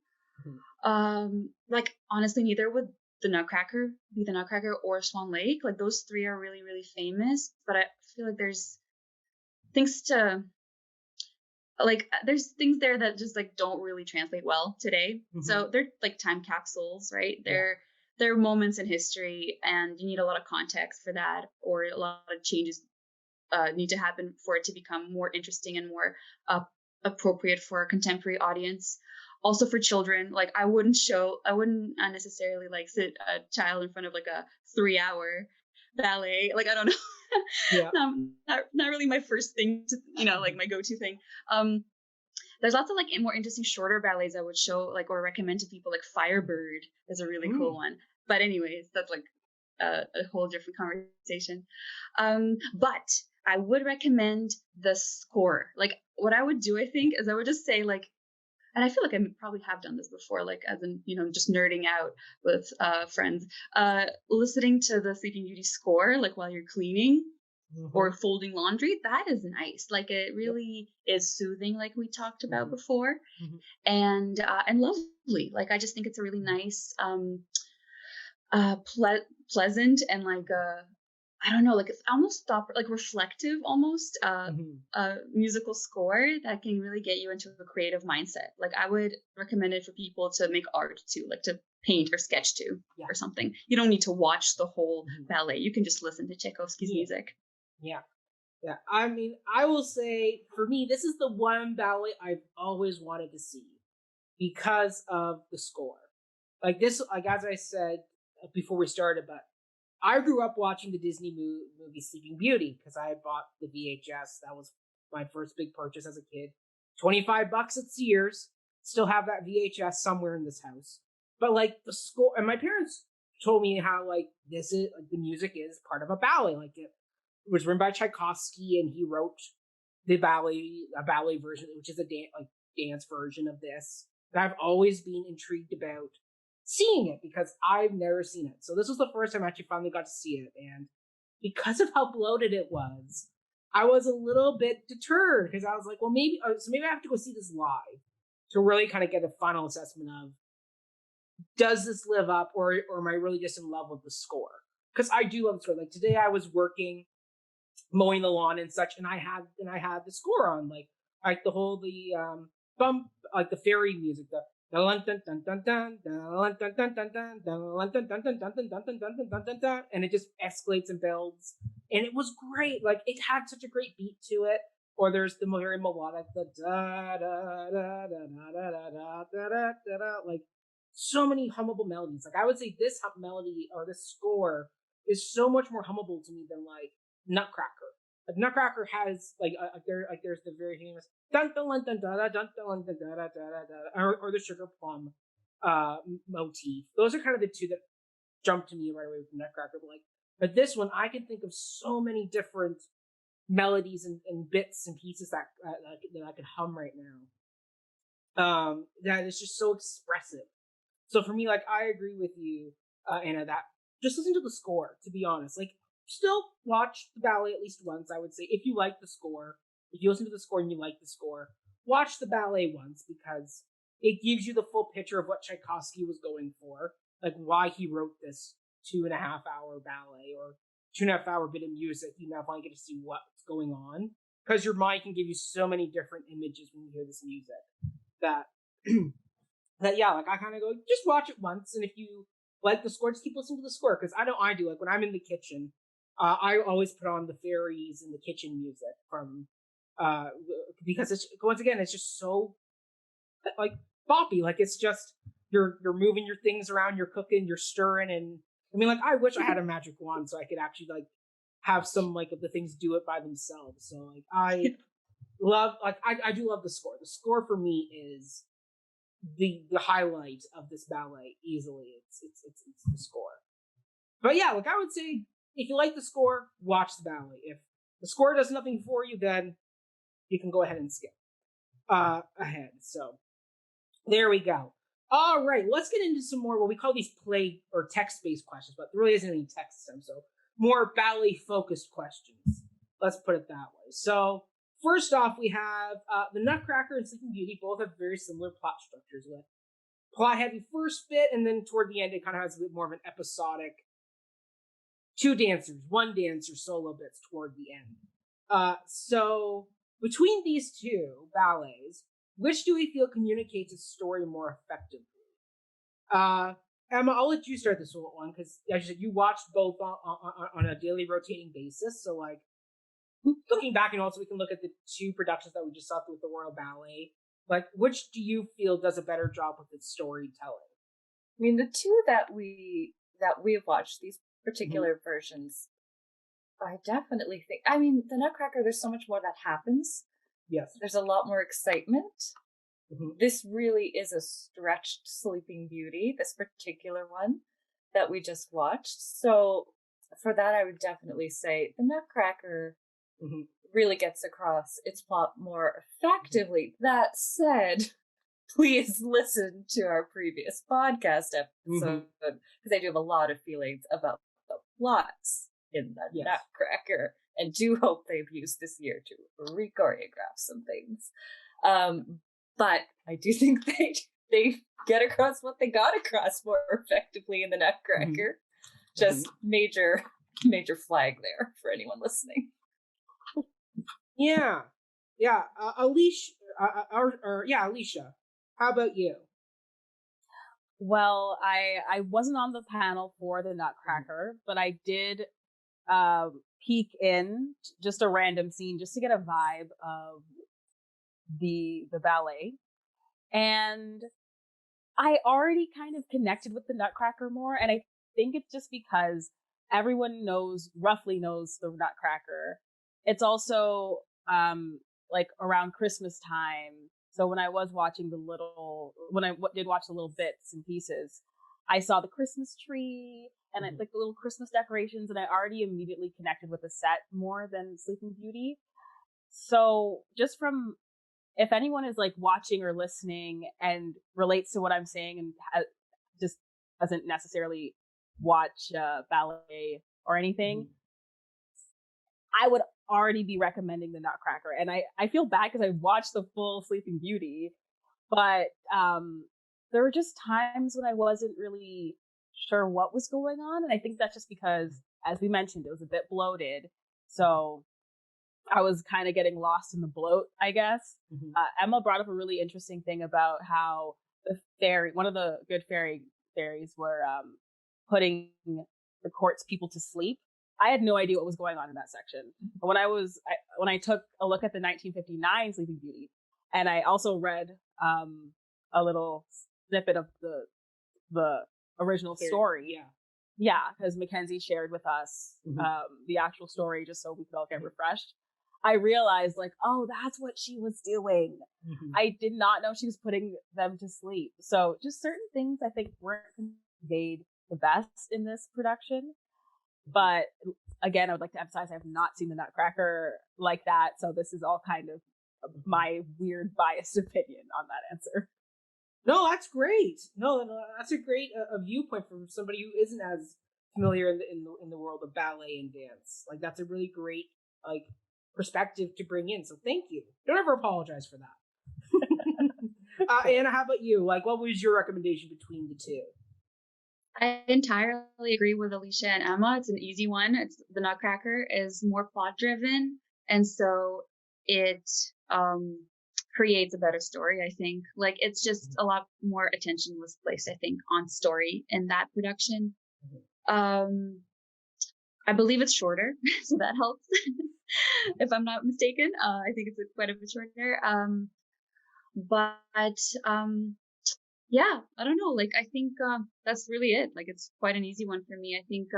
Like honestly, neither would the Nutcracker or Swan Lake. Like those three are really, really famous, but I feel like there's things there that just like don't really translate well today. Mm-hmm. So they're like time capsules, right? They're moments in history, and you need a lot of context for that, or a lot of changes need to happen for it to become more interesting and more appropriate for a contemporary audience. Also for children, like I wouldn't necessarily like sit a child in front of like a 3-hour ballet. Like, I don't know. Yeah. Not really my first thing to, like my go-to thing. There's lots of like more interesting shorter ballets I would show like or recommend to people. Like Firebird is a really cool one. But anyways, that's like a whole different conversation. But I would recommend the score. Like what I would do, I think, is I would just say like, and I feel like I probably have done this before, like as in, just nerding out with friends, listening to the Sleeping Beauty score, like while you're cleaning or folding laundry. That is nice. Like it really is soothing, like we talked about before, and lovely. Like I just think it's a really nice, pleasant and like I don't know, like it's almost like reflective, almost musical score that can really get you into a creative mindset. Like I would recommend it for people to make art too, like to paint or sketch to or something. You don't need to watch the whole ballet. You can just listen to Tchaikovsky's music. Yeah. I mean, I will say for me, this is the one ballet I've always wanted to see because of the score. Like this, like as I said before we started, but I grew up watching the Disney movie Sleeping Beauty because I bought the VHS. That was my first big purchase as a kid. $25 at Sears. Still have that VHS somewhere in this house. But like the score, and my parents told me how like this is like the music is part of a ballet. Like it was written by Tchaikovsky, and he wrote a ballet version, which is a dance version of this. And I've always been intrigued about seeing it because I've never seen it. So this was the first time I actually finally got to see it. And because of how bloated it was, I was a little bit deterred because I was like, well, maybe I have to go see this live to really kind of get a final assessment of, does this live up or am I really just in love with the score? Because I do love the score. Like today I was working, mowing the lawn and such, and I had the score on, like the whole, bump, like the fairy music, and it just escalates and builds, and it was great. Like it had such a great beat to it. Or there's the very melodic, the da da da da da da da da da da, like so many hummable melodies. Like I would say this melody or this score is so much more hummable to me than like Nutcracker. Like Nutcracker has there's the very famous dun dun dun dun dun dun dun dun dun dun, or the sugar plum motif. Those are kind of the two that jump to me right away from Nutcracker. But this one, I can think of so many different melodies and bits and pieces that I could hum right now. That is just so expressive. So for me, like I agree with you, Anna, that just listen to the score. To be honest, like still watch the ballet at least once. I would say if you like the score, if you listen to the score and you like the score, watch the ballet once because it gives you the full picture of what Tchaikovsky was going for, like why he wrote this 2.5-hour ballet or 2.5-hour bit of music. You now finally get to see what's going on because your mind can give you so many different images when you hear this music that like I kind of go, just watch it once, and if you like the score, just keep listening to the score because I know I do. Like when I'm in the kitchen, I always put on the fairies and the kitchen music from because it's once again it's just so like boppy. Like it's just you're moving your things around, you're cooking, you're stirring, and I mean like I wish I had a magic wand so I could actually like have some like of the things do it by themselves. So like I do love the score. The score for me is the highlight of this ballet easily. It's the score. But yeah, like I would say if you like the score, watch the ballet. If the score does nothing for you, then you can go ahead and skip ahead. So there we go. All right, let's get into some more what we call these play or text-based questions, but there really isn't any text this time, so more ballet-focused questions. Let's put it that way. So first off, we have the Nutcracker and Sleeping Beauty both have very similar plot structures with plot heavy first bit, and then toward the end it kind of has a bit more of an episodic 2 dancers, 1 dancer solo bits toward the end. So between these 2 ballets, which do we feel communicates a story more effectively? Emma, I'll let you start this one because, as you said, you watched both on a daily rotating basis. So, like, looking back, and also we can look at the 2 productions that we just saw with the Royal Ballet. Like, which do you feel does a better job with its storytelling? I mean, the 2 that we've watched, these particular versions, I definitely think. I mean, the Nutcracker, there's so much more that happens. Yes, there's a lot more excitement. This really is a stretched Sleeping Beauty, this particular one that we just watched. So for that, I would definitely say the Nutcracker really gets across its plot more effectively. That said, please listen to our previous podcast episode because I do have a lot of feelings about the plots in the Nutcracker, and do hope they've used this year to re-choreograph some things. But I do think they get across what they got across more effectively in the Nutcracker. Just major flag there for anyone listening. Yeah. Alicia, Alicia, how about you? Well, I wasn't on the panel for the Nutcracker, but I did peek in just a random scene just to get a vibe of the ballet, and I already kind of connected with the Nutcracker more, and I think it's just because everyone roughly knows the Nutcracker. It's also like around Christmas time, so when I was watching when I did watch the little bits and pieces, I saw the Christmas tree and like the little Christmas decorations, and I already immediately connected with the set more than Sleeping Beauty. So just from, if anyone is like watching or listening and relates to what I'm saying and just doesn't necessarily watch ballet or anything, I would already be recommending the Nutcracker. And I feel bad because I watched the full Sleeping Beauty, but there were just times when I wasn't really sure what was going on. And I think that's just because, as we mentioned, it was a bit bloated. So I was kind of getting lost in the bloat, I guess. Emma brought up a really interesting thing about how one of the good fairies were putting the court's people to sleep. I had no idea what was going on in that section. But when I took a look at the 1959 Sleeping Beauty, and I also read a little snippet of the original story. Yeah, because Mackenzie shared with us the actual story just so we could all get refreshed. I realized, like, oh, that's what she was doing. I did not know she was putting them to sleep. So just certain things I think weren't conveyed the best in this production. But again, I would like to emphasize I have not seen the Nutcracker like that. So this is all kind of my weird biased opinion on that answer. No, that's great. No, that's a great viewpoint from somebody who isn't as familiar in the world of ballet and dance. Like, that's a really great perspective to bring in. So thank you. Don't ever apologize for that. Anna, how about you? Like, what was your recommendation between the 2? I entirely agree with Alicia and Emma. It's an easy one. It's the Nutcracker is more plot driven, and so it creates a better story, I think. Like, it's just a lot more attention was placed, I think, on story in that production. I believe it's shorter, so that helps. If I'm not mistaken, I think it's quite a bit shorter. Yeah, I don't know. Like, I think that's really it. Like, it's quite an easy one for me. I think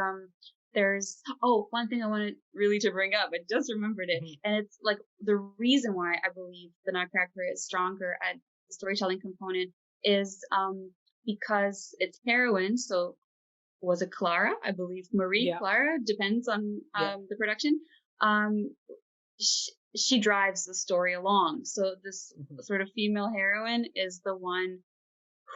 there's one thing I wanted really to bring up. I just remembered it, and it's like the reason why I believe the Nutcracker is stronger at the storytelling component is because its heroine. So was it Clara? I believe Marie Clara, depends on the production. She drives the story along. So this sort of female heroine is the one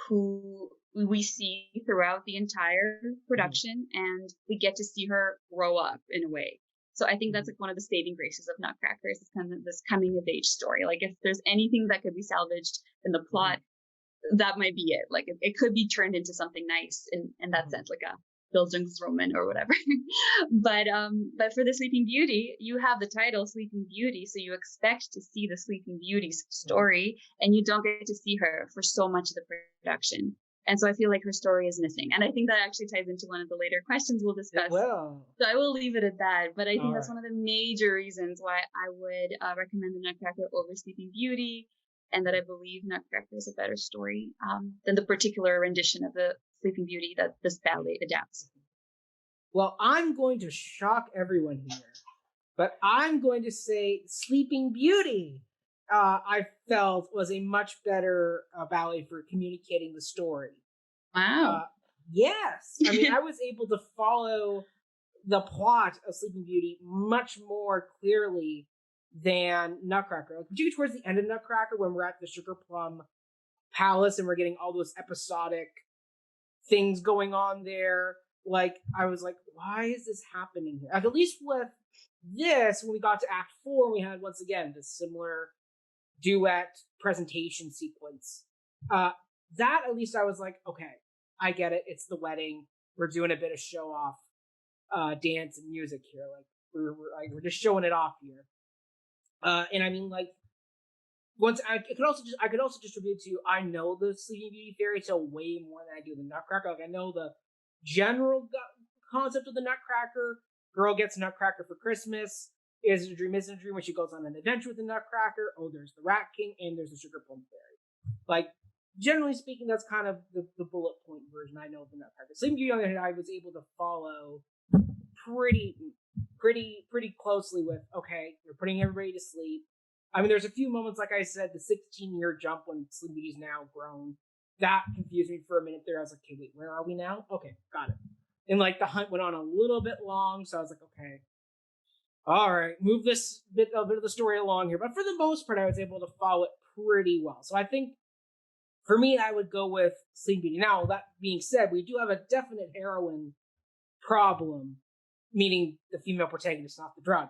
who we see throughout the entire production, and we get to see her grow up in a way. So I think that's like one of the saving graces of Nutcracker is kind of this coming of age story. Like, if there's anything that could be salvaged in the plot, that might be it. Like it could be turned into something nice in that sense, like a Bildungsroman or whatever. but for the Sleeping Beauty, you have the title Sleeping Beauty, so you expect to see the Sleeping Beauty's story, and you don't get to see her for so much of the production. And so I feel like her story is missing. And I think that actually ties into one of the later questions we'll discuss. So I will leave it at that. But I think that's one of the major reasons why I would recommend The Nutcracker over Sleeping Beauty, and that I believe Nutcracker is a better story than the particular rendition of the Sleeping Beauty that this ballet adapts. Well, I'm going to shock everyone here, but I'm going to say Sleeping Beauty, I felt, was a much better ballet for communicating the story. Wow. Yes. I mean, I was able to follow the plot of Sleeping Beauty much more clearly than Nutcracker. Like, particularly towards the end of Nutcracker, when we're at the Sugar Plum Palace and we're getting all those episodic things going on there. Like, I was like, why is this happening here? At least with this, when we got to Act 4, we had, once again, this similar duet presentation sequence. That, at least I was like, okay, I get it. It's the wedding. We're doing a bit of show off dance and music here. Like, we're just showing it off here. And I mean, like, once I could also distribute to you, I know the Sleeping Beauty fairy tale way more than I do the Nutcracker. Like, I know the general concept of the Nutcracker. Girl gets Nutcracker for Christmas. Is it a dream? Isn't a dream? When she goes on an adventure with the Nutcracker. Oh, there's the Rat King and there's the Sugar Plum Fairy. Like, generally speaking, that's kind of the bullet point version I know of the Nutcracker. Sleeping Beauty, on the other hand, I was able to follow pretty closely with, okay, they're putting everybody to sleep. I mean, there's a few moments, like I said, the 16-year jump when Sleeping Beauty's now grown. That confused me for a minute there. I was like, okay, wait, where are we now? Okay, got it. And, like, the hunt went on a little bit long, so I was like, okay, all right, move this bit of the story along here. But for the most part, I was able to follow it pretty well. So I think, for me, I would go with Sleeping Beauty. Now, that being said, we do have a definite heroine problem, meaning the female protagonist, not the drug.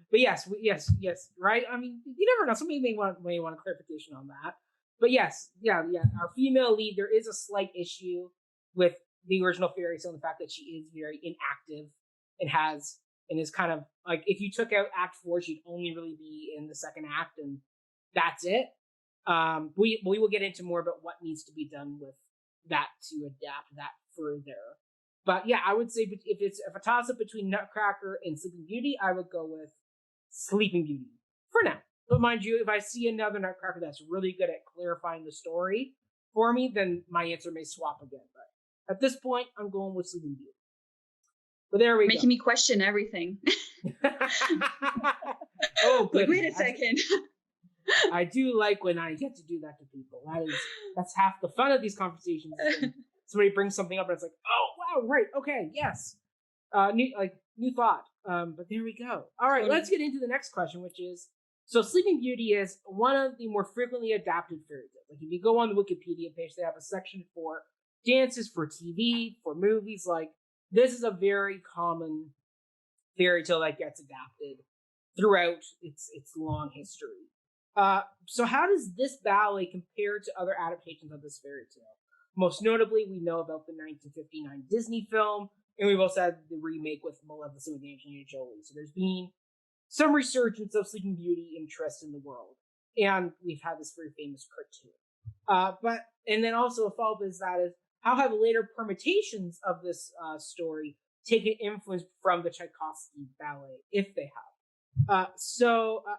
But yes, right? I mean, you never know. Somebody may want a clarification on that. But yes, yeah. Our female lead, there is a slight issue with the original fairy tale, the fact that she is very inactive and is kind of like, if you took out Act 4, she'd only really be in the second act, and that's it. We will get into more about what needs to be done with that to adapt that further. But yeah, I would say if a toss up between Nutcracker and Sleeping Beauty, I would go with Sleeping Beauty for now. But mind you, if I see another Nutcracker that's really good at clarifying the story for me, then my answer may swap again. But at this point, I'm going with Sleeping Beauty. But there we go. Making me question everything. Oh, good. Wait a second. I do like when I get to do that to people. That's half the fun of these conversations. Somebody brings something up and it's like, oh wow, right, okay, yes. New thought. But there we go. All right, let's get into the next question, which is, so Sleeping Beauty is one of the more frequently adapted fairy tales. Like, if you go on the Wikipedia page, they have a section for dances, for TV, for movies. Like, this is a very common fairy tale that gets adapted throughout its long history. So how does this ballet compare to other adaptations of this fairy tale? Most notably, we know about the 1959 Disney film, and we've also had the remake with Maleficent with Angelina Jolie. So there's been some resurgence of Sleeping Beauty interest in the world, and we've had this very famous cartoon. And then also a follow-up is how have later permutations of this story taken influence from the Tchaikovsky ballet, if they have?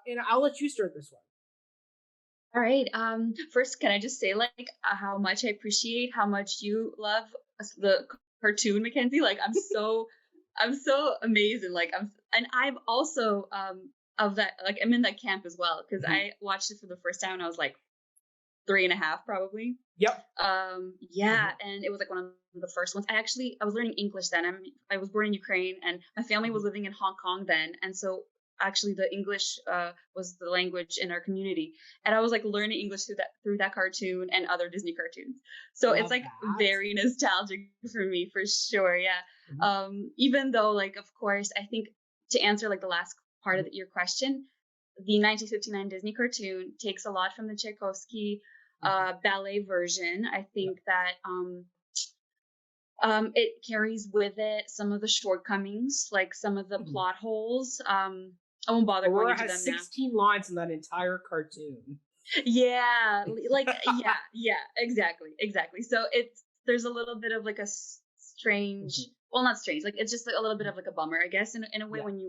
And I'll let you start this one. All right. First, can I just say, like, how much I appreciate how much you love the cartoon, Mackenzie? Like, I'm so amazing. Like, I'm also of that. Like, I'm in that camp as well, because I watched it for the first time and I was like 3.5, probably. Yep. Yeah, and it was like one of the first ones. I was learning English then. I was born in Ukraine, and my family was living in Hong Kong then, and so actually the English was the language in our community, and I was like learning English through that cartoon and other Disney cartoons. So it's like very nostalgic for me, for sure. Yeah. Even though, like, of course, I think to answer like the last part of your question, the 1959 Disney cartoon takes a lot from the Tchaikovsky ballet version. I think that it carries with it some of the shortcomings, like some of the plot holes. I won't bother Aurora going into has them 16 lines in that entire cartoon. Yeah, like exactly. So there's a little bit of like a strange, well, not strange, like it's just like a little bit of like a bummer, I guess, in a way. When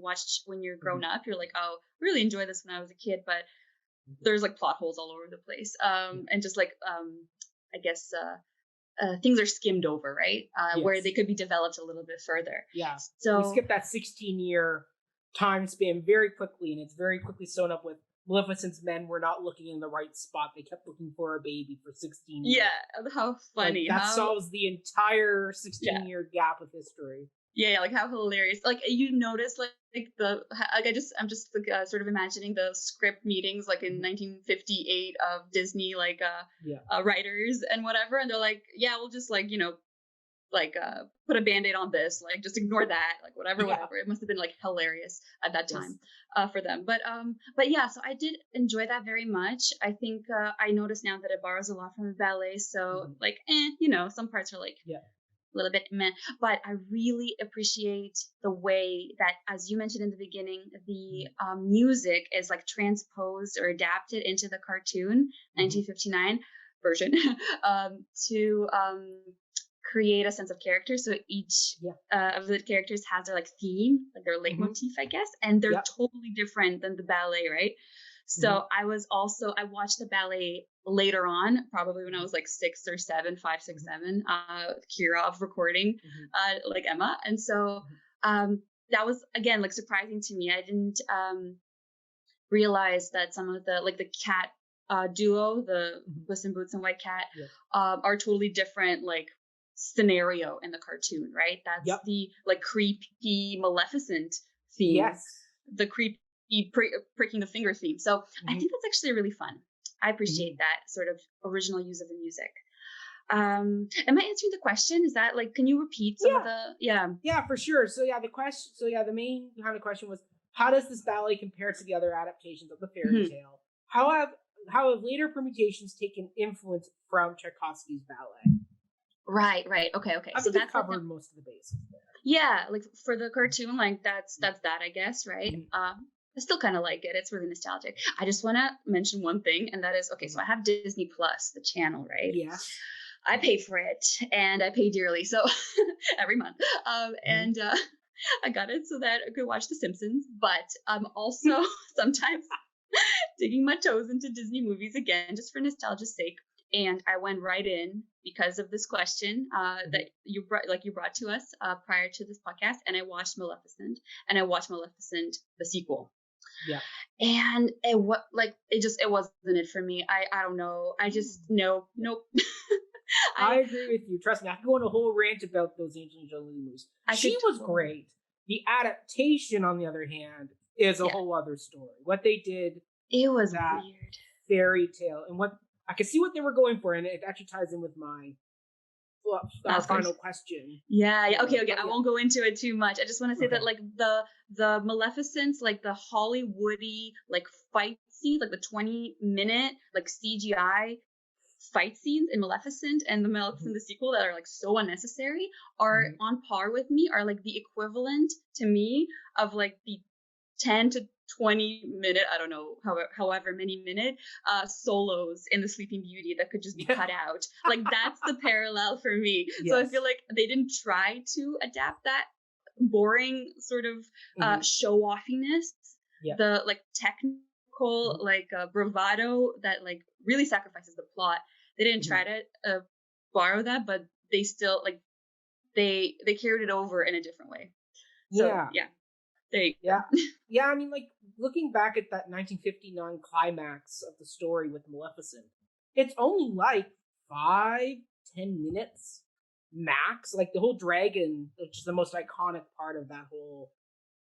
you're grown up, you're like, oh, really enjoy this when I was a kid, but there's like plot holes all over the place, and just like I guess things are skimmed over, right? Where they could be developed a little bit further. Yeah. So we skip that 16-year time span very quickly, and it's very quickly sewn up with Maleficent's men were not looking in the right spot. They kept looking for a baby for 16 years. Yeah, how funny. Like, that solves the entire 16-year gap of history. Yeah, like how hilarious. Like you notice, like I'm just like, sort of imagining the script meetings like in 1958 of Disney, like writers and whatever, and they're like, yeah, we'll just like put a Band-Aid on this, like just ignore that, like whatever. It must have been like hilarious at that time for them. But yeah, so I did enjoy that very much. I think I noticed now that it borrows a lot from the ballet, so like some parts are like a little bit meh, but I really appreciate the way that, as you mentioned in the beginning, the music is like transposed or adapted into the cartoon 1959 version to create a sense of character. So each of the characters has their like theme, like their leitmotif, I guess, and they're totally different than the ballet, right? So I watched the ballet later on, probably when I was like 6 or 7, 5, 6, 7, Kirov recording, like Emma. And so that was, again, like surprising to me. I didn't realize that some of the, like the cat duo, the Puss-in-Boots and White Cat, are totally different, like scenario in the cartoon, right? That's the like creepy Maleficent theme. Yes. The creepy pricking the finger theme. So I think that's actually really fun. I appreciate that sort of original use of the music. Am I answering the question? Is that like, can you repeat some of the Yeah, for sure. So the main kind of question was, how does this ballet compare to the other adaptations of the fairy tale? How have later permutations taken influence from Tchaikovsky's ballet? Right. Okay. I think that's covered most of the bases there. Yeah, like for the cartoon, like that's that, I guess, right? I still kind of like it. It's really nostalgic. I just want to mention one thing, and that is, okay, so I have Disney Plus, the channel, right? Yes. I pay for it, and I pay dearly, so every month. And I got it so that I could watch The Simpsons, but I'm also sometimes digging my toes into Disney movies again, just for nostalgia's sake. And I went right in because of this question that you brought to us prior to this podcast, and I watched Maleficent, the sequel. Yeah. And it wasn't it for me. I don't know. I just nope. I agree with you. Trust me, I could go on a whole rant about those Angelina Jolie movies. She was great. The adaptation, on the other hand, is a whole other story. What they did, it was that weird fairy tale, and what I could see what they were going for, and it actually ties in with my final question. Yeah. Okay. I won't go into it too much. I just want to say that like the Maleficent's, like the Hollywoody like fight scene, like the 20-minute like CGI fight scenes in Maleficent and the Maleficent the sequel that are like so unnecessary are on par with me, are like the equivalent to me of like the 10 to 20-minute, I don't know, however many minute solos in the Sleeping Beauty that could just be cut out. Like that's the parallel for me. Yes. So I feel like they didn't try to adapt that boring sort of show offiness, the like technical like bravado that like really sacrifices the plot. They didn't try to borrow that, but they still like they carried it over in a different way. So yeah, I mean, like, looking back at that 1959 climax of the story with Maleficent, it's only like 5-10 minutes max. Like, the whole dragon, which is the most iconic part of that whole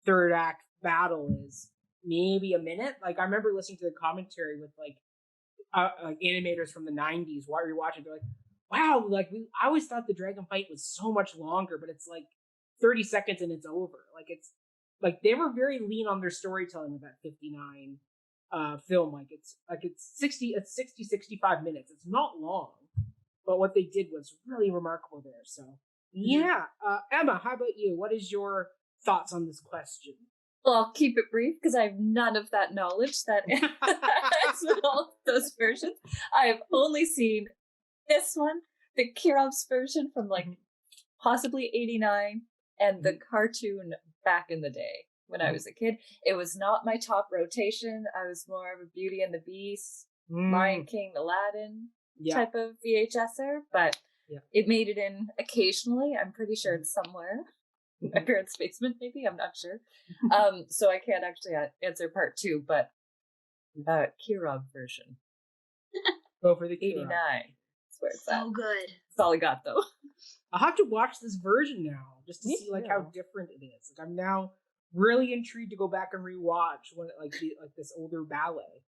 third act battle, is maybe a minute. Like, I remember listening to the commentary with like animators from the 90s while you're watching. They're like, wow, like I always thought the dragon fight was so much longer, but it's like 30 seconds and it's over. Like, it's like they were very lean on their storytelling with that 59 film. Like it's 65 minutes. It's not long, but what they did was really remarkable there. So yeah, Emma, how about you? What is your thoughts on this question? Well, I'll keep it brief because I have none of that knowledge that is all those versions. I have only seen this one, the Kirov's version from like possibly 89, and the cartoon back in the day when I was a kid. It was not my top rotation. I was more of a Beauty and the Beast, Lion King, Aladdin type of VHSer, but it made it in occasionally. I'm pretty sure it's somewhere. My parents' basement, maybe. I'm not sure. So I can't actually answer part 2, but Kirov version. Go for the 89. That's where it's So at. good. That's all I got, though. I'll have to watch this version now just to see like how different it is. Like I'm now really intrigued to go back and rewatch when like this older ballet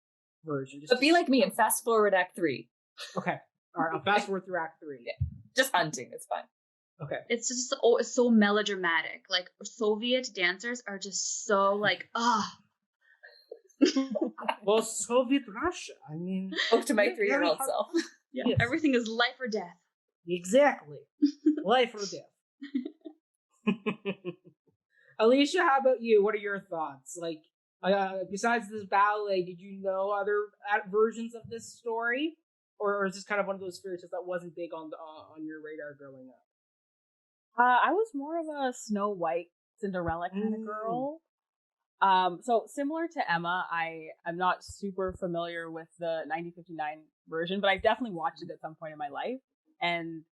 version. But be like me and fast forward Act 3. Okay. All right. I'll fast forward through Act 3. Yeah. Just hunting. It's fine. Okay. It's just so melodramatic. Like Soviet dancers are just so like, Well, Soviet Russia. I mean, to my 3-year-old self. Yeah. Yes. Everything is life or death. Exactly. Life or death. Alicia, how about you? What are your thoughts? Like, besides this ballet, did you know other versions of this story, or is this kind of one of those fairy tales that wasn't big on your radar growing up? I was more of a Snow White, Cinderella kind of girl. So similar to Emma, I'm not super familiar with the 1959 version, but I definitely watched it at some point in my life. And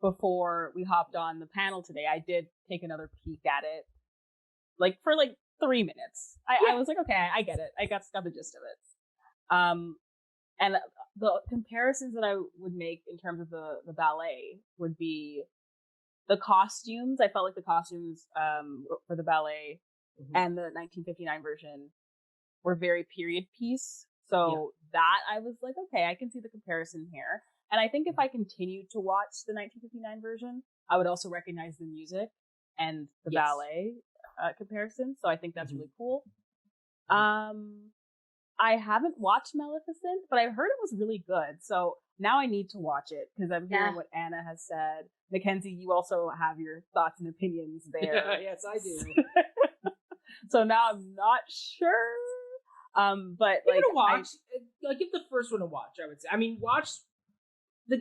before we hopped on the panel today, I did take another peek at it, like for like 3 minutes. I was like, okay, I get it. I got the gist of it. And the comparisons that I would make in terms of the ballet would be the costumes. I felt like the costumes for the ballet and the 1959 version were very period piece. So that I was like, okay, I can see the comparison here. And I think if I continued to watch the 1959 version, I would also recognize the music and the ballet comparison. So I think that's really cool. I haven't watched Maleficent, but I've heard it was really good. So now I need to watch it because I'm hearing what Anna has said. Mackenzie, you also have your thoughts and opinions there. Yes, I do. So now I'm not sure. But give like, it a watch. Give the first one a watch. I would say. I mean, watch the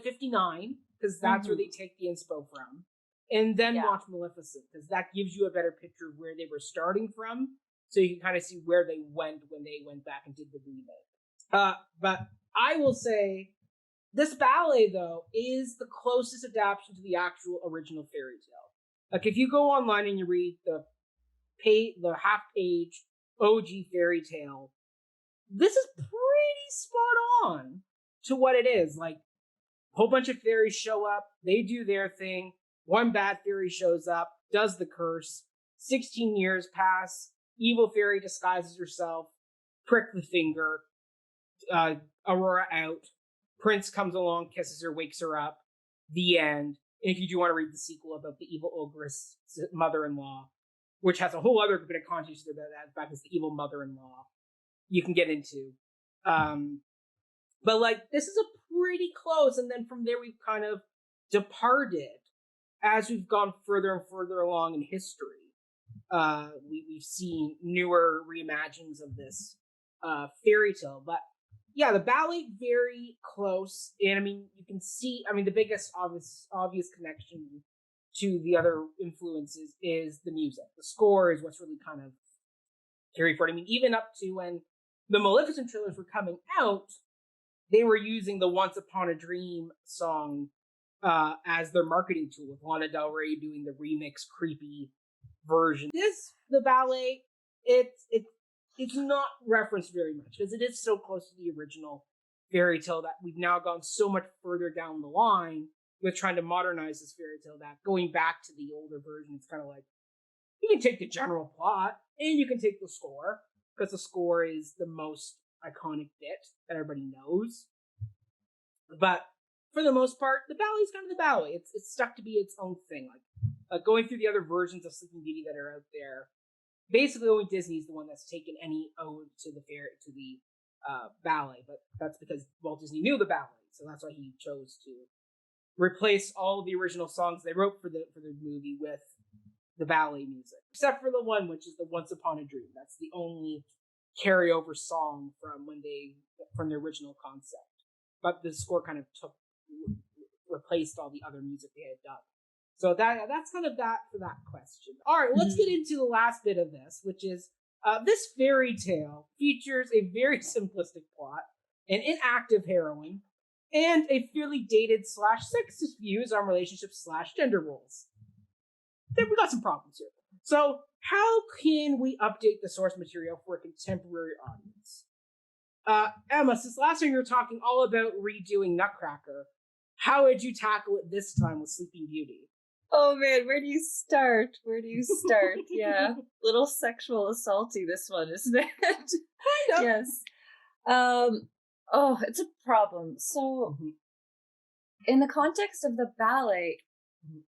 59 because that's where they take the inspo from, and then watch Maleficent because that gives you a better picture of where they were starting from, so you can kind of see where they went when they went back and did the remake. But I will say this ballet though is the closest adaptation to the actual original fairy tale. Like if you go online and you read the half-page OG fairy tale, this is pretty spot on to what it is. Like, a whole bunch of fairies show up, they do their thing, one bad fairy shows up, does the curse, 16 years pass, evil fairy disguises herself, prick the finger, Aurora out, Prince comes along, kisses her, wakes her up, the end. And if you do want to read the sequel about the evil ogress mother-in-law, which has a whole other bit of context about that, in fact, it's the evil mother-in-law, you can get into. But like, this is a pretty close, and then from there we've kind of departed as we've gone further and further along in history. We've seen newer reimaginings of this fairy tale, but yeah, the ballet very close, and I mean you can see. I mean the biggest obvious connection to the other influences is the music. The score is what's really kind of carried forward. I mean, even up to when the Maleficent trailers were coming out, they were using the Once Upon a Dream song as their marketing tool, with Lana Del Rey doing the remix creepy version. The ballet, it's not referenced very much because it is so close to the original fairy tale that we've now gone so much further down the line with trying to modernize this fairy tale that going back to the older version, it's kind of like, you can take the general plot and you can take the score because the score is the most iconic bit that everybody knows. But for the most part, the ballet is kind of the ballet. It's stuck to be its own thing. Like going through the other versions of Sleeping Beauty that are out there, basically only Disney's the one that's taken any ode to the ballet, but that's because Walt Disney knew the ballet, so that's why he chose to replace all of the original songs they wrote for the movie with the ballet music, except for the one which is the Once Upon a Dream. That's the only carryover song from the original concept. But the score kind of replaced all the other music they had done. So that's kind of that for that question. All right, let's get into the last bit of this, which is this fairy tale features a very simplistic plot, an inactive heroine, and a fairly dated / sexist views on relationships / gender roles. Then we got some problems here. So how can we update the source material for a contemporary audience? Emma, since last time you were talking all about redoing Nutcracker, how would you tackle it this time with Sleeping Beauty? Oh man, where do you start? Yeah, little sexual assaulty this one, isn't it? Kind of. Yes. Oh, it's a problem. So, in the context of the ballet,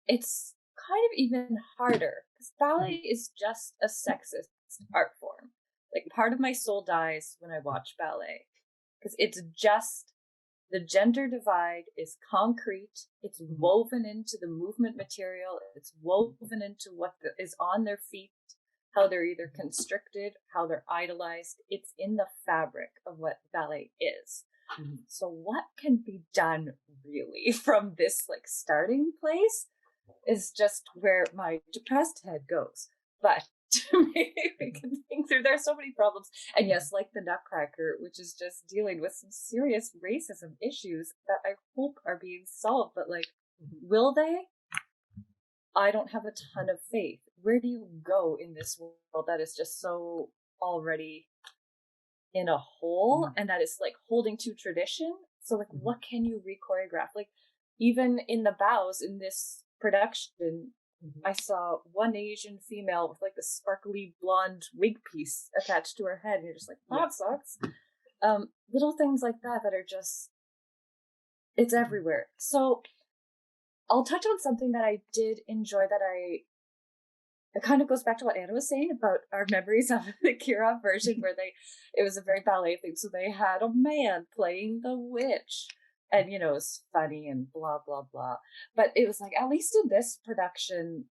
it's kind of even harder because ballet is just a sexist art form. Like, part of my soul dies when I watch ballet because it's just the gender divide is concrete. It's woven into the movement material. It's woven into what is on their feet, how they're either constricted, how they're idolized. It's in the fabric of what ballet is. So what can be done really from this like starting place is just where my depressed head goes. But maybe we can think through, there's so many problems. And yes, like the Nutcracker, which is just dealing with some serious racism issues that I hope are being solved, but like, will they? I don't have a ton of faith. Where do you go in this world that is just so already in a hole and that is like holding to tradition? So like, what can you re-choreograph? Like, even in the bows in this production, I saw one Asian female with like a sparkly blonde wig piece attached to her head, and you're just like, that sucks. Little things like that are just, it's everywhere. So I'll touch on something that I did enjoy it kind of goes back to what Anna was saying about our memories of the Kirov version, where it was a very ballet thing. So they had a man playing the witch. And, you know, it's funny and blah, blah, blah. But it was like, at least in this production,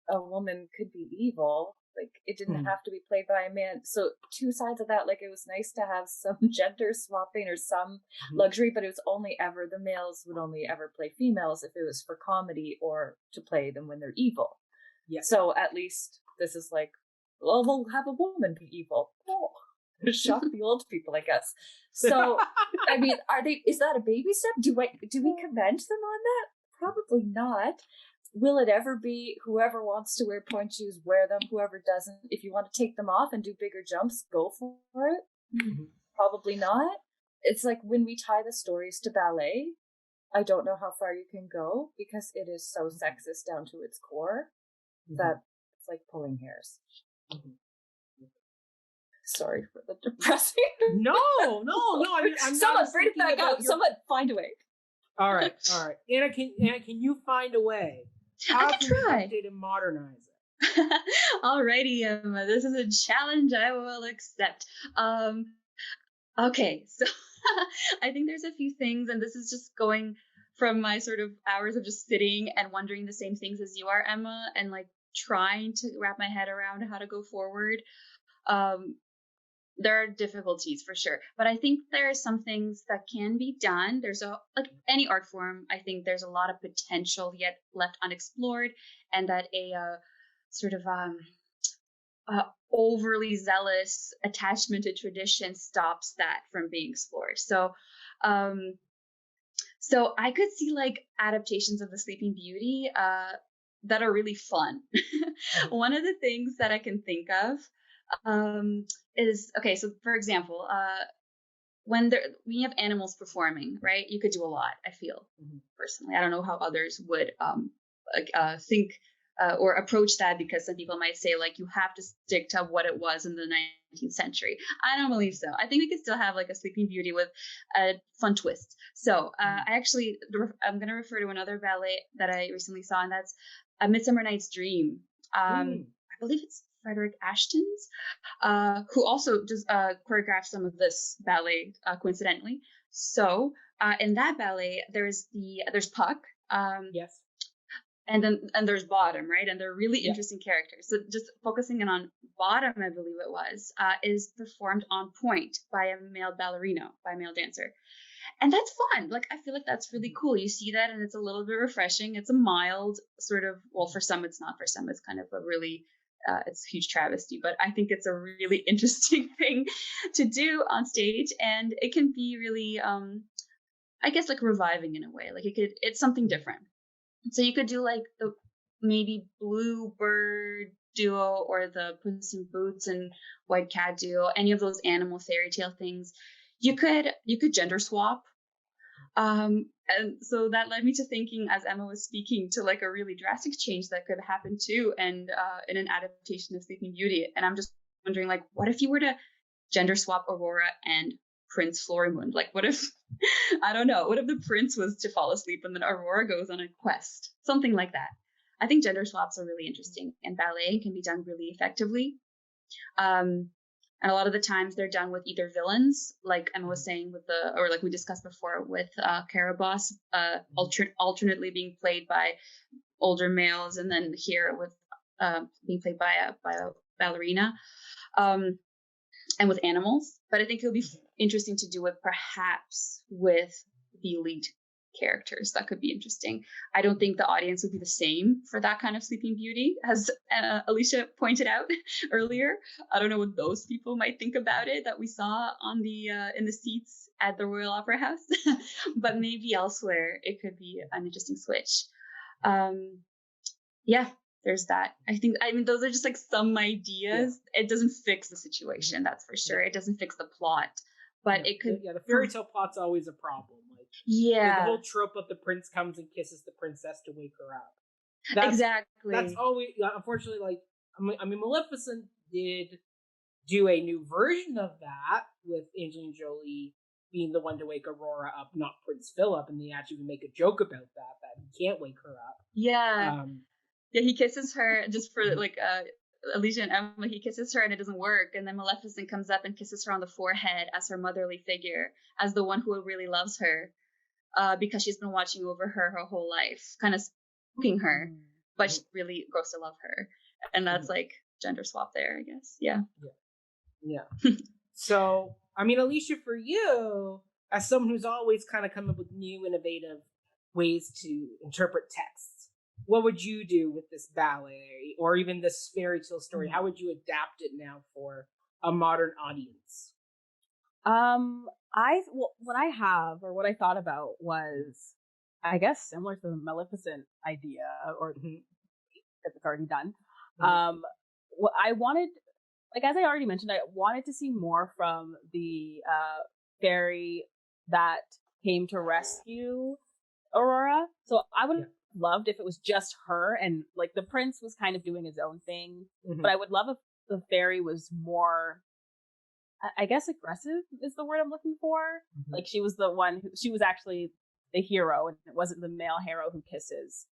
a woman could be evil. Like, it didn't have to be played by a man. So two sides of that, like, it was nice to have some gender swapping or some luxury, but it was the males would only ever play females if it was for comedy or to play them when they're evil. Yeah. So at least this is like, well, we'll have a woman be evil. Oh. Shock the old people, I guess. So, I mean, is that a baby step? Do we commend them on that? Probably not. Will it ever be whoever wants to wear point shoes, wear them, whoever doesn't? If you want to take them off and do bigger jumps, go for it. Probably not. It's like when we tie the stories to ballet, I don't know how far you can go because it is so sexist down to its core that it's like pulling hairs. Sorry for the depressing. No. I mean, I'm someone bring it back out. Someone find a way. All right. Anna, can you find a way? How can we update and modernize it? Alrighty, Emma. This is a challenge I will accept. Okay, so I think there's a few things, and this is just going from my sort of hours of just sitting and wondering the same things as you are, Emma, and like trying to wrap my head around how to go forward. There are difficulties for sure, but I think there are some things that can be done. There's like any art form, I think there's a lot of potential yet left unexplored, and that a sort of overly zealous attachment to tradition stops that from being explored. So I could see like adaptations of the Sleeping Beauty that are really fun. One of the things that I can think of is, okay, so for example, when you have animals performing, right, you could do a lot, I feel, personally. I don't know how others would think or approach that, because some people might say, like, you have to stick to what it was in the 19th century. I don't believe so. I think we could still have, like, a Sleeping Beauty with a fun twist. So I'm going to refer to another ballet that I recently saw, and that's A Midsummer Night's Dream. I believe it's Frederick Ashton's, who also just choreographed some of this ballet, coincidentally. So in that ballet, there's Puck. Yes. And there's Bottom, right? And they're really interesting characters. So just focusing in on Bottom, I believe it was, is performed on point by a male ballerino, by a male dancer. And that's fun. Like, I feel like that's really cool. You see that and it's a little bit refreshing. It's a mild sort of, well, for some it's not, for some it's kind of a really, it's a huge travesty, but I think it's a really interesting thing to do on stage. And it can be really, I guess, like reviving in a way. Like it's something different. So you could do like the maybe Bluebird duo or the Puss-in-Boots and White Cat duo, any of those animal fairy tale things. You could gender swap. And so that led me to thinking, as Emma was speaking, to like a really drastic change that could happen too, and in an adaptation of Sleeping Beauty. And I'm just wondering, like, what if you were to gender swap Aurora and Prince Florimund? Like, what if, I don't know, what if the prince was to fall asleep and then Aurora goes on a quest? Something like that. I think gender swaps are really interesting, and ballet can be done really effectively. And a lot of the times they're done with either villains, like Emma was saying, or like we discussed before with Caraboss, alternately being played by older males, and then here with being played by a ballerina, and with animals. But I think it would be interesting to do it perhaps with the lead characters. That could be interesting. I don't think the audience would be the same for that kind of Sleeping Beauty, as Alicia pointed out earlier. I don't know what those people might think about it that we saw on the in the seats at the Royal Opera House, but maybe elsewhere it could be an interesting switch. Yeah, there's that. I mean, those are just like some ideas. Yeah. It doesn't fix the situation, that's for sure. It doesn't fix the plot, but it could. Yeah, the fairy tale plot's always a problem. Yeah, the whole trope of the prince comes and kisses the princess to wake her up. Exactly. That's always, unfortunately, like, I mean, Maleficent did do a new version of that with Angelina Jolie being the one to wake Aurora up, not Prince Philip, and they actually make a joke about that he can't wake her up. Yeah. Yeah, he kisses her just for like Alicia and Emma. He kisses her and it doesn't work, and then Maleficent comes up and kisses her on the forehead as her motherly figure, as the one who really loves her. Because she's been watching over her whole life, kind of spooking her, but she really grows to love her. And that's like gender swap there, I guess. Yeah. So, I mean, Alicia, for you, as someone who's always kind of come up with new, innovative ways to interpret texts, what would you do with this ballet or even this fairy tale story? How would you adapt it now for a modern audience? What I thought about was, I guess, similar to the Maleficent idea, or if it's already done. What I wanted, like, as I already mentioned, I wanted to see more from the fairy that came to rescue Aurora. So I would have loved if it was just her, and like the prince was kind of doing his own thing. But I would love if the fairy was more, I guess, aggressive is the word I'm looking for. Like, she was the one she was actually the hero, and it wasn't the male hero who kisses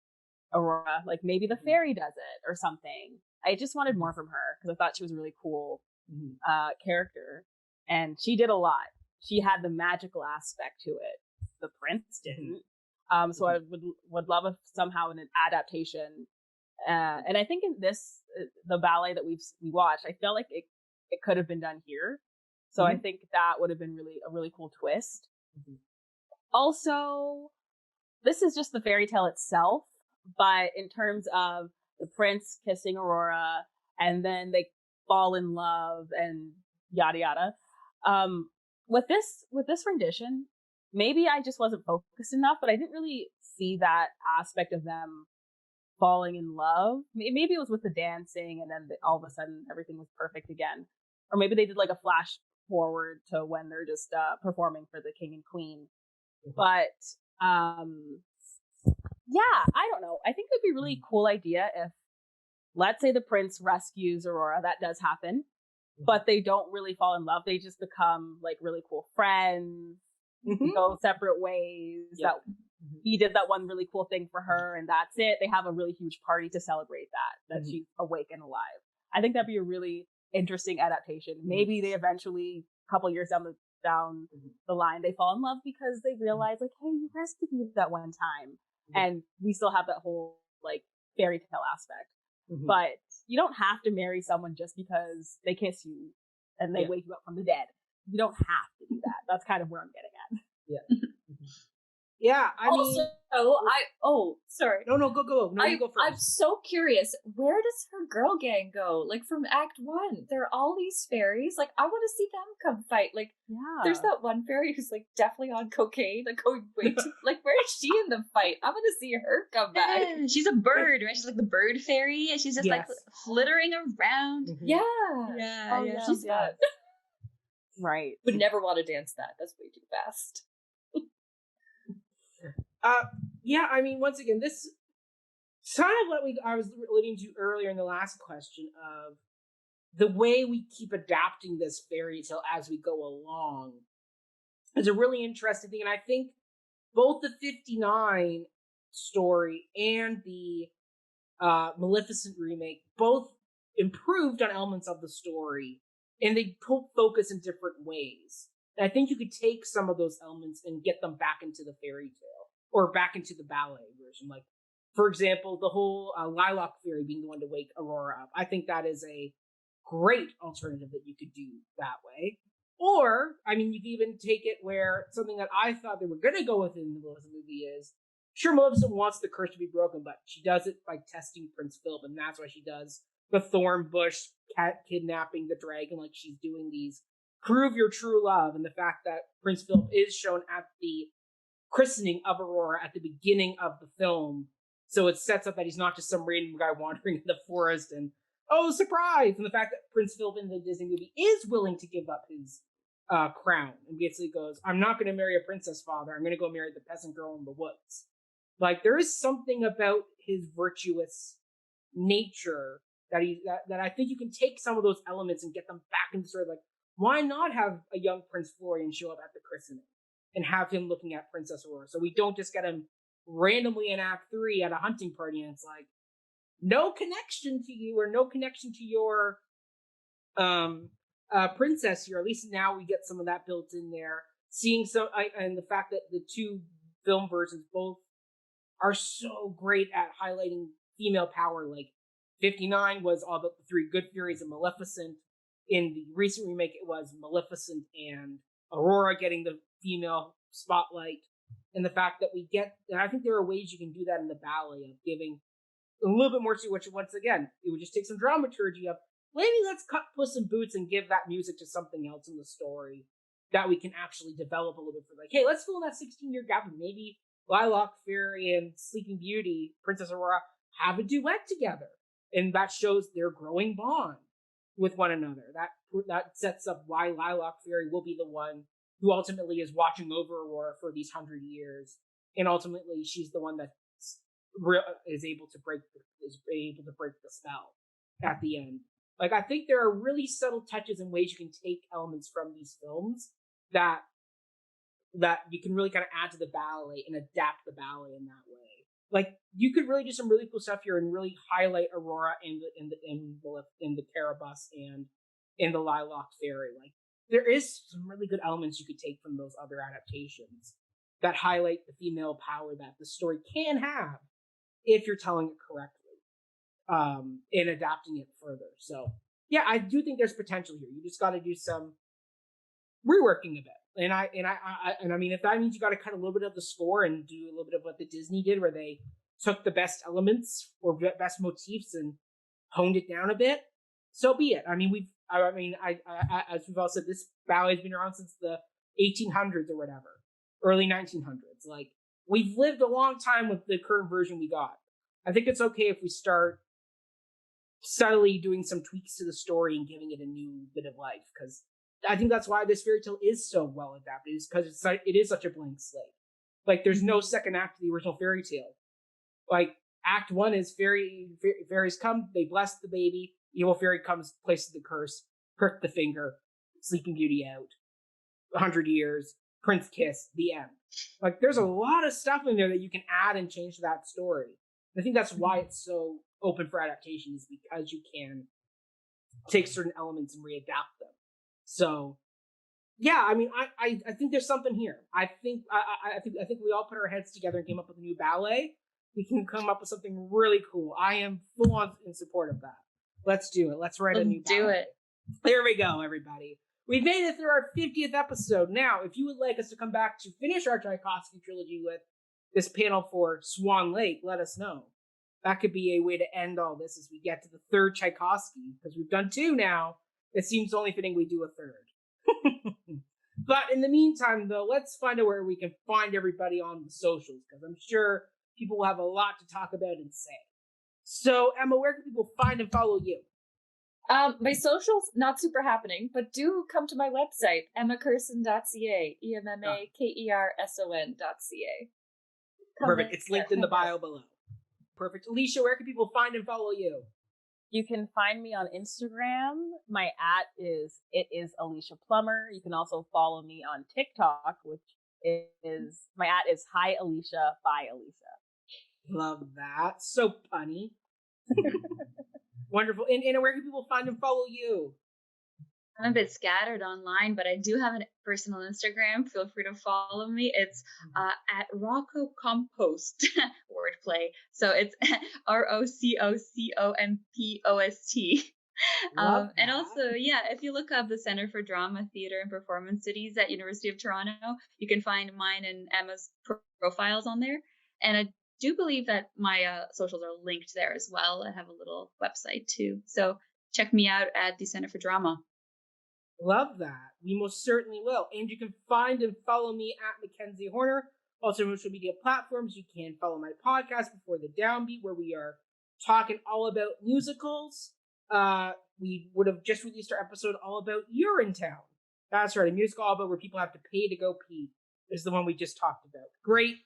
Aurora. Like, maybe the fairy does it or something. I just wanted more from her because I thought she was a really cool character, and she did a lot. She had the magical aspect to it. The prince didn't. So I would love if somehow in an adaptation, and I think in this the ballet that we watched, I felt like it could have been done here. So I think that would have been a really cool twist. Also, this is just the fairy tale itself, but in terms of the prince kissing Aurora and then they fall in love and yada yada. With this rendition, maybe I just wasn't focused enough, but I didn't really see that aspect of them falling in love. Maybe it was with the dancing, and then all of a sudden everything was perfect again. Or maybe they did like a flash forward to when they're just performing for the king and queen. But yeah, I don't know. I think it would be a really cool idea if, let's say, the prince rescues Aurora. That does happen, but they don't really fall in love. They just become like really cool friends, go separate ways. That he did that one really cool thing for her, and that's it. They have a really huge party to celebrate that she's awake and alive. I think that'd be a really interesting adaptation. Maybe they eventually, a couple years down the line, they fall in love because they realize like, hey, you rescued me that one time, and we still have that whole like fairy tale aspect. But you don't have to marry someone just because they kiss you and they wake you up from the dead. You don't have to do that. That's kind of where I'm getting at. Yeah. Yeah, I also, mean... sorry. No, go. No, you go first. I'm so curious. Where does her girl gang go? Like, from Act 1, there are all these fairies. Like, I want to see them come fight. Like, there's that one fairy who's, like, definitely on cocaine. Like, going way too... Like, where is she in the fight? I want to see her come back. Yeah, she's a bird, right? She's like the bird fairy, and she's just, like, flittering around. Yeah. Yeah, she's fun. Right. Would never want to dance that. That's way too fast. Yeah, I mean, once again, this kind of what I was alluding to earlier in the last question of the way we keep adapting this fairy tale as we go along is a really interesting thing. And I think both the 59 story and the Maleficent remake both improved on elements of the story, and they focus in different ways. And I think you could take some of those elements and get them back into the fairy tale. Or back into the ballet version. Like, for example, the whole Lilac Fairy being the one to wake Aurora up. I think that is a great alternative that you could do that way. Or, I mean, you could even take it where something that I thought they were going to go with in the Maleficent movie is, sure, Maleficent wants the curse to be broken, but she does it by testing Prince Philip, and that's why she does the thorn bush kidnapping the dragon, like she's doing these prove your true love, and the fact that Prince Philip is shown at the christening of Aurora at the beginning of the film. So it sets up that he's not just some random guy wandering in the forest and, oh, surprise! And the fact that Prince Philip in the Disney movie is willing to give up his crown and basically goes, I'm not going to marry a princess, father. I'm going to go marry the peasant girl in the woods. Like, there is something about his virtuous nature that I think you can take some of those elements and get them back into sort of like, why not have a young Prince Florian show up at the christening? And have him looking at Princess Aurora. So we don't just get him randomly in Act 3 at a hunting party and it's like, no connection to you or no connection to your princess here. At least now we get some of that built in there. Seeing and the fact that the two film versions both are so great at highlighting female power. Like 59 was all about the three good fairies and Maleficent. In the recent remake, it was Maleficent and Aurora getting the female spotlight, and the fact that we get, and I think there are ways you can do that in the ballet of giving a little bit more to which, once again, it would just take some dramaturgy of, maybe let's cut Puss-in-Boots and give that music to something else in the story that we can actually develop a little bit for, like, hey, let's fill in that 16-year gap and maybe Lilac Fairy and Sleeping Beauty, Princess Aurora, have a duet together. And that shows their growing bond with one another. That sets up why Lilac Fairy will be the one who ultimately is watching over Aurora for these 100 years, and ultimately she's the one that is able to break the spell at the end. Like, I think there are really subtle touches and ways you can take elements from these films that you can really kind of add to the ballet and adapt the ballet in that way. Like, you could really do some really cool stuff here and really highlight Aurora in the Carabas and in the Lilac Fairy. Like, there is some really good elements you could take from those other adaptations that highlight the female power that the story can have if you're telling it correctly, and adapting it further. So, yeah, I do think there's potential here. You just got to do some reworking of it. And I mean, if that means you got to cut a little bit of the score and do a little bit of what the Disney did, where they took the best elements or best motifs and honed it down a bit, so be it. I mean, as we've all said, this ballet's been around since the 1800s or whatever, early 1900s. Like, we've lived a long time with the current version we got. I think it's okay if we start subtly doing some tweaks to the story and giving it a new bit of life, because I think that's why this fairy tale is so well adapted, is because it is such a blank slate. Like, there's no second act to the original fairy tale. Like, Act 1 is fairies come, they bless the baby, evil fairy comes, places the curse, prick the finger, Sleeping Beauty out, 100 years, Prince kiss, the end. Like, there's a lot of stuff in there that you can add and change to that story. I think that's why it's so open for adaptation, is because you can take certain elements and readapt them. So, yeah, I mean, I think there's something here. I think we all put our heads together and came up with a new ballet. We can come up with something really cool. I am full on in support of that. Let's do it. Let's write a new ballet. Do it. There we go, everybody. We've made it through our 50th episode. Now, if you would like us to come back to finish our Tchaikovsky trilogy with this panel for Swan Lake, let us know. That could be a way to end all this as we get to the third Tchaikovsky, because we've done 2 now. It seems only fitting we do a third. But in the meantime, though, let's find out where we can find everybody on the socials, because I'm sure people will have a lot to talk about and say. So, Emma, where can people find and follow you? My socials, not super happening, but do come to my website, emmakerson.ca, EMMAKERSON.ca. Perfect. It's linked in the bio below. Perfect. Alicia, where can people find and follow you? You can find me on Instagram. My @is Alicia Plummer. You can also follow me on TikTok, which is my @is Hi Alicia by Alicia. Love that. So punny. Wonderful. And Anna, where can people find and follow you? I'm a bit scattered online, but I do have a personal Instagram. Feel free to follow me. It's at Rocco Compost. Wordplay. So it's ROCOCOMPOST. And also, yeah, if you look up the Center for Drama, Theatre, and Performance Studies at University of Toronto, you can find mine and Emma's profiles on there. And I do believe that my socials are linked there as well. I have a little website too. So check me out at the Center for Drama. Love that. We most certainly will. And you can find and follow me at Mackenzie Horner. Also, on social media platforms, you can follow my podcast, Before the Downbeat, where we are talking all about musicals. We would have just released our episode all about Urinetown. That's right, a musical all about where people have to pay to go pee is the one we just talked about. Great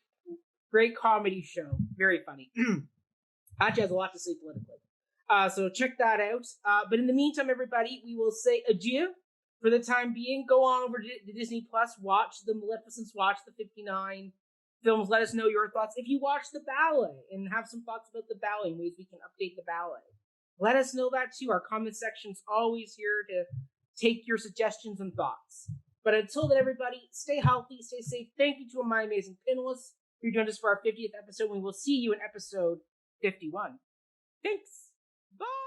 comedy show. Very funny. Actually has a lot to say politically. So check that out. But in the meantime, everybody, we will say adieu. For the time being, go on over to Disney Plus, watch the Maleficents, watch the 59 films. Let us know your thoughts. If you watch the ballet and have some thoughts about the ballet and ways we can update the ballet, let us know that too. Our comment section's always here to take your suggestions and thoughts. But until then, everybody, stay healthy, stay safe. Thank you to my amazing panelists who joined us for our 50th episode. We will see you in episode 51. Thanks. Bye.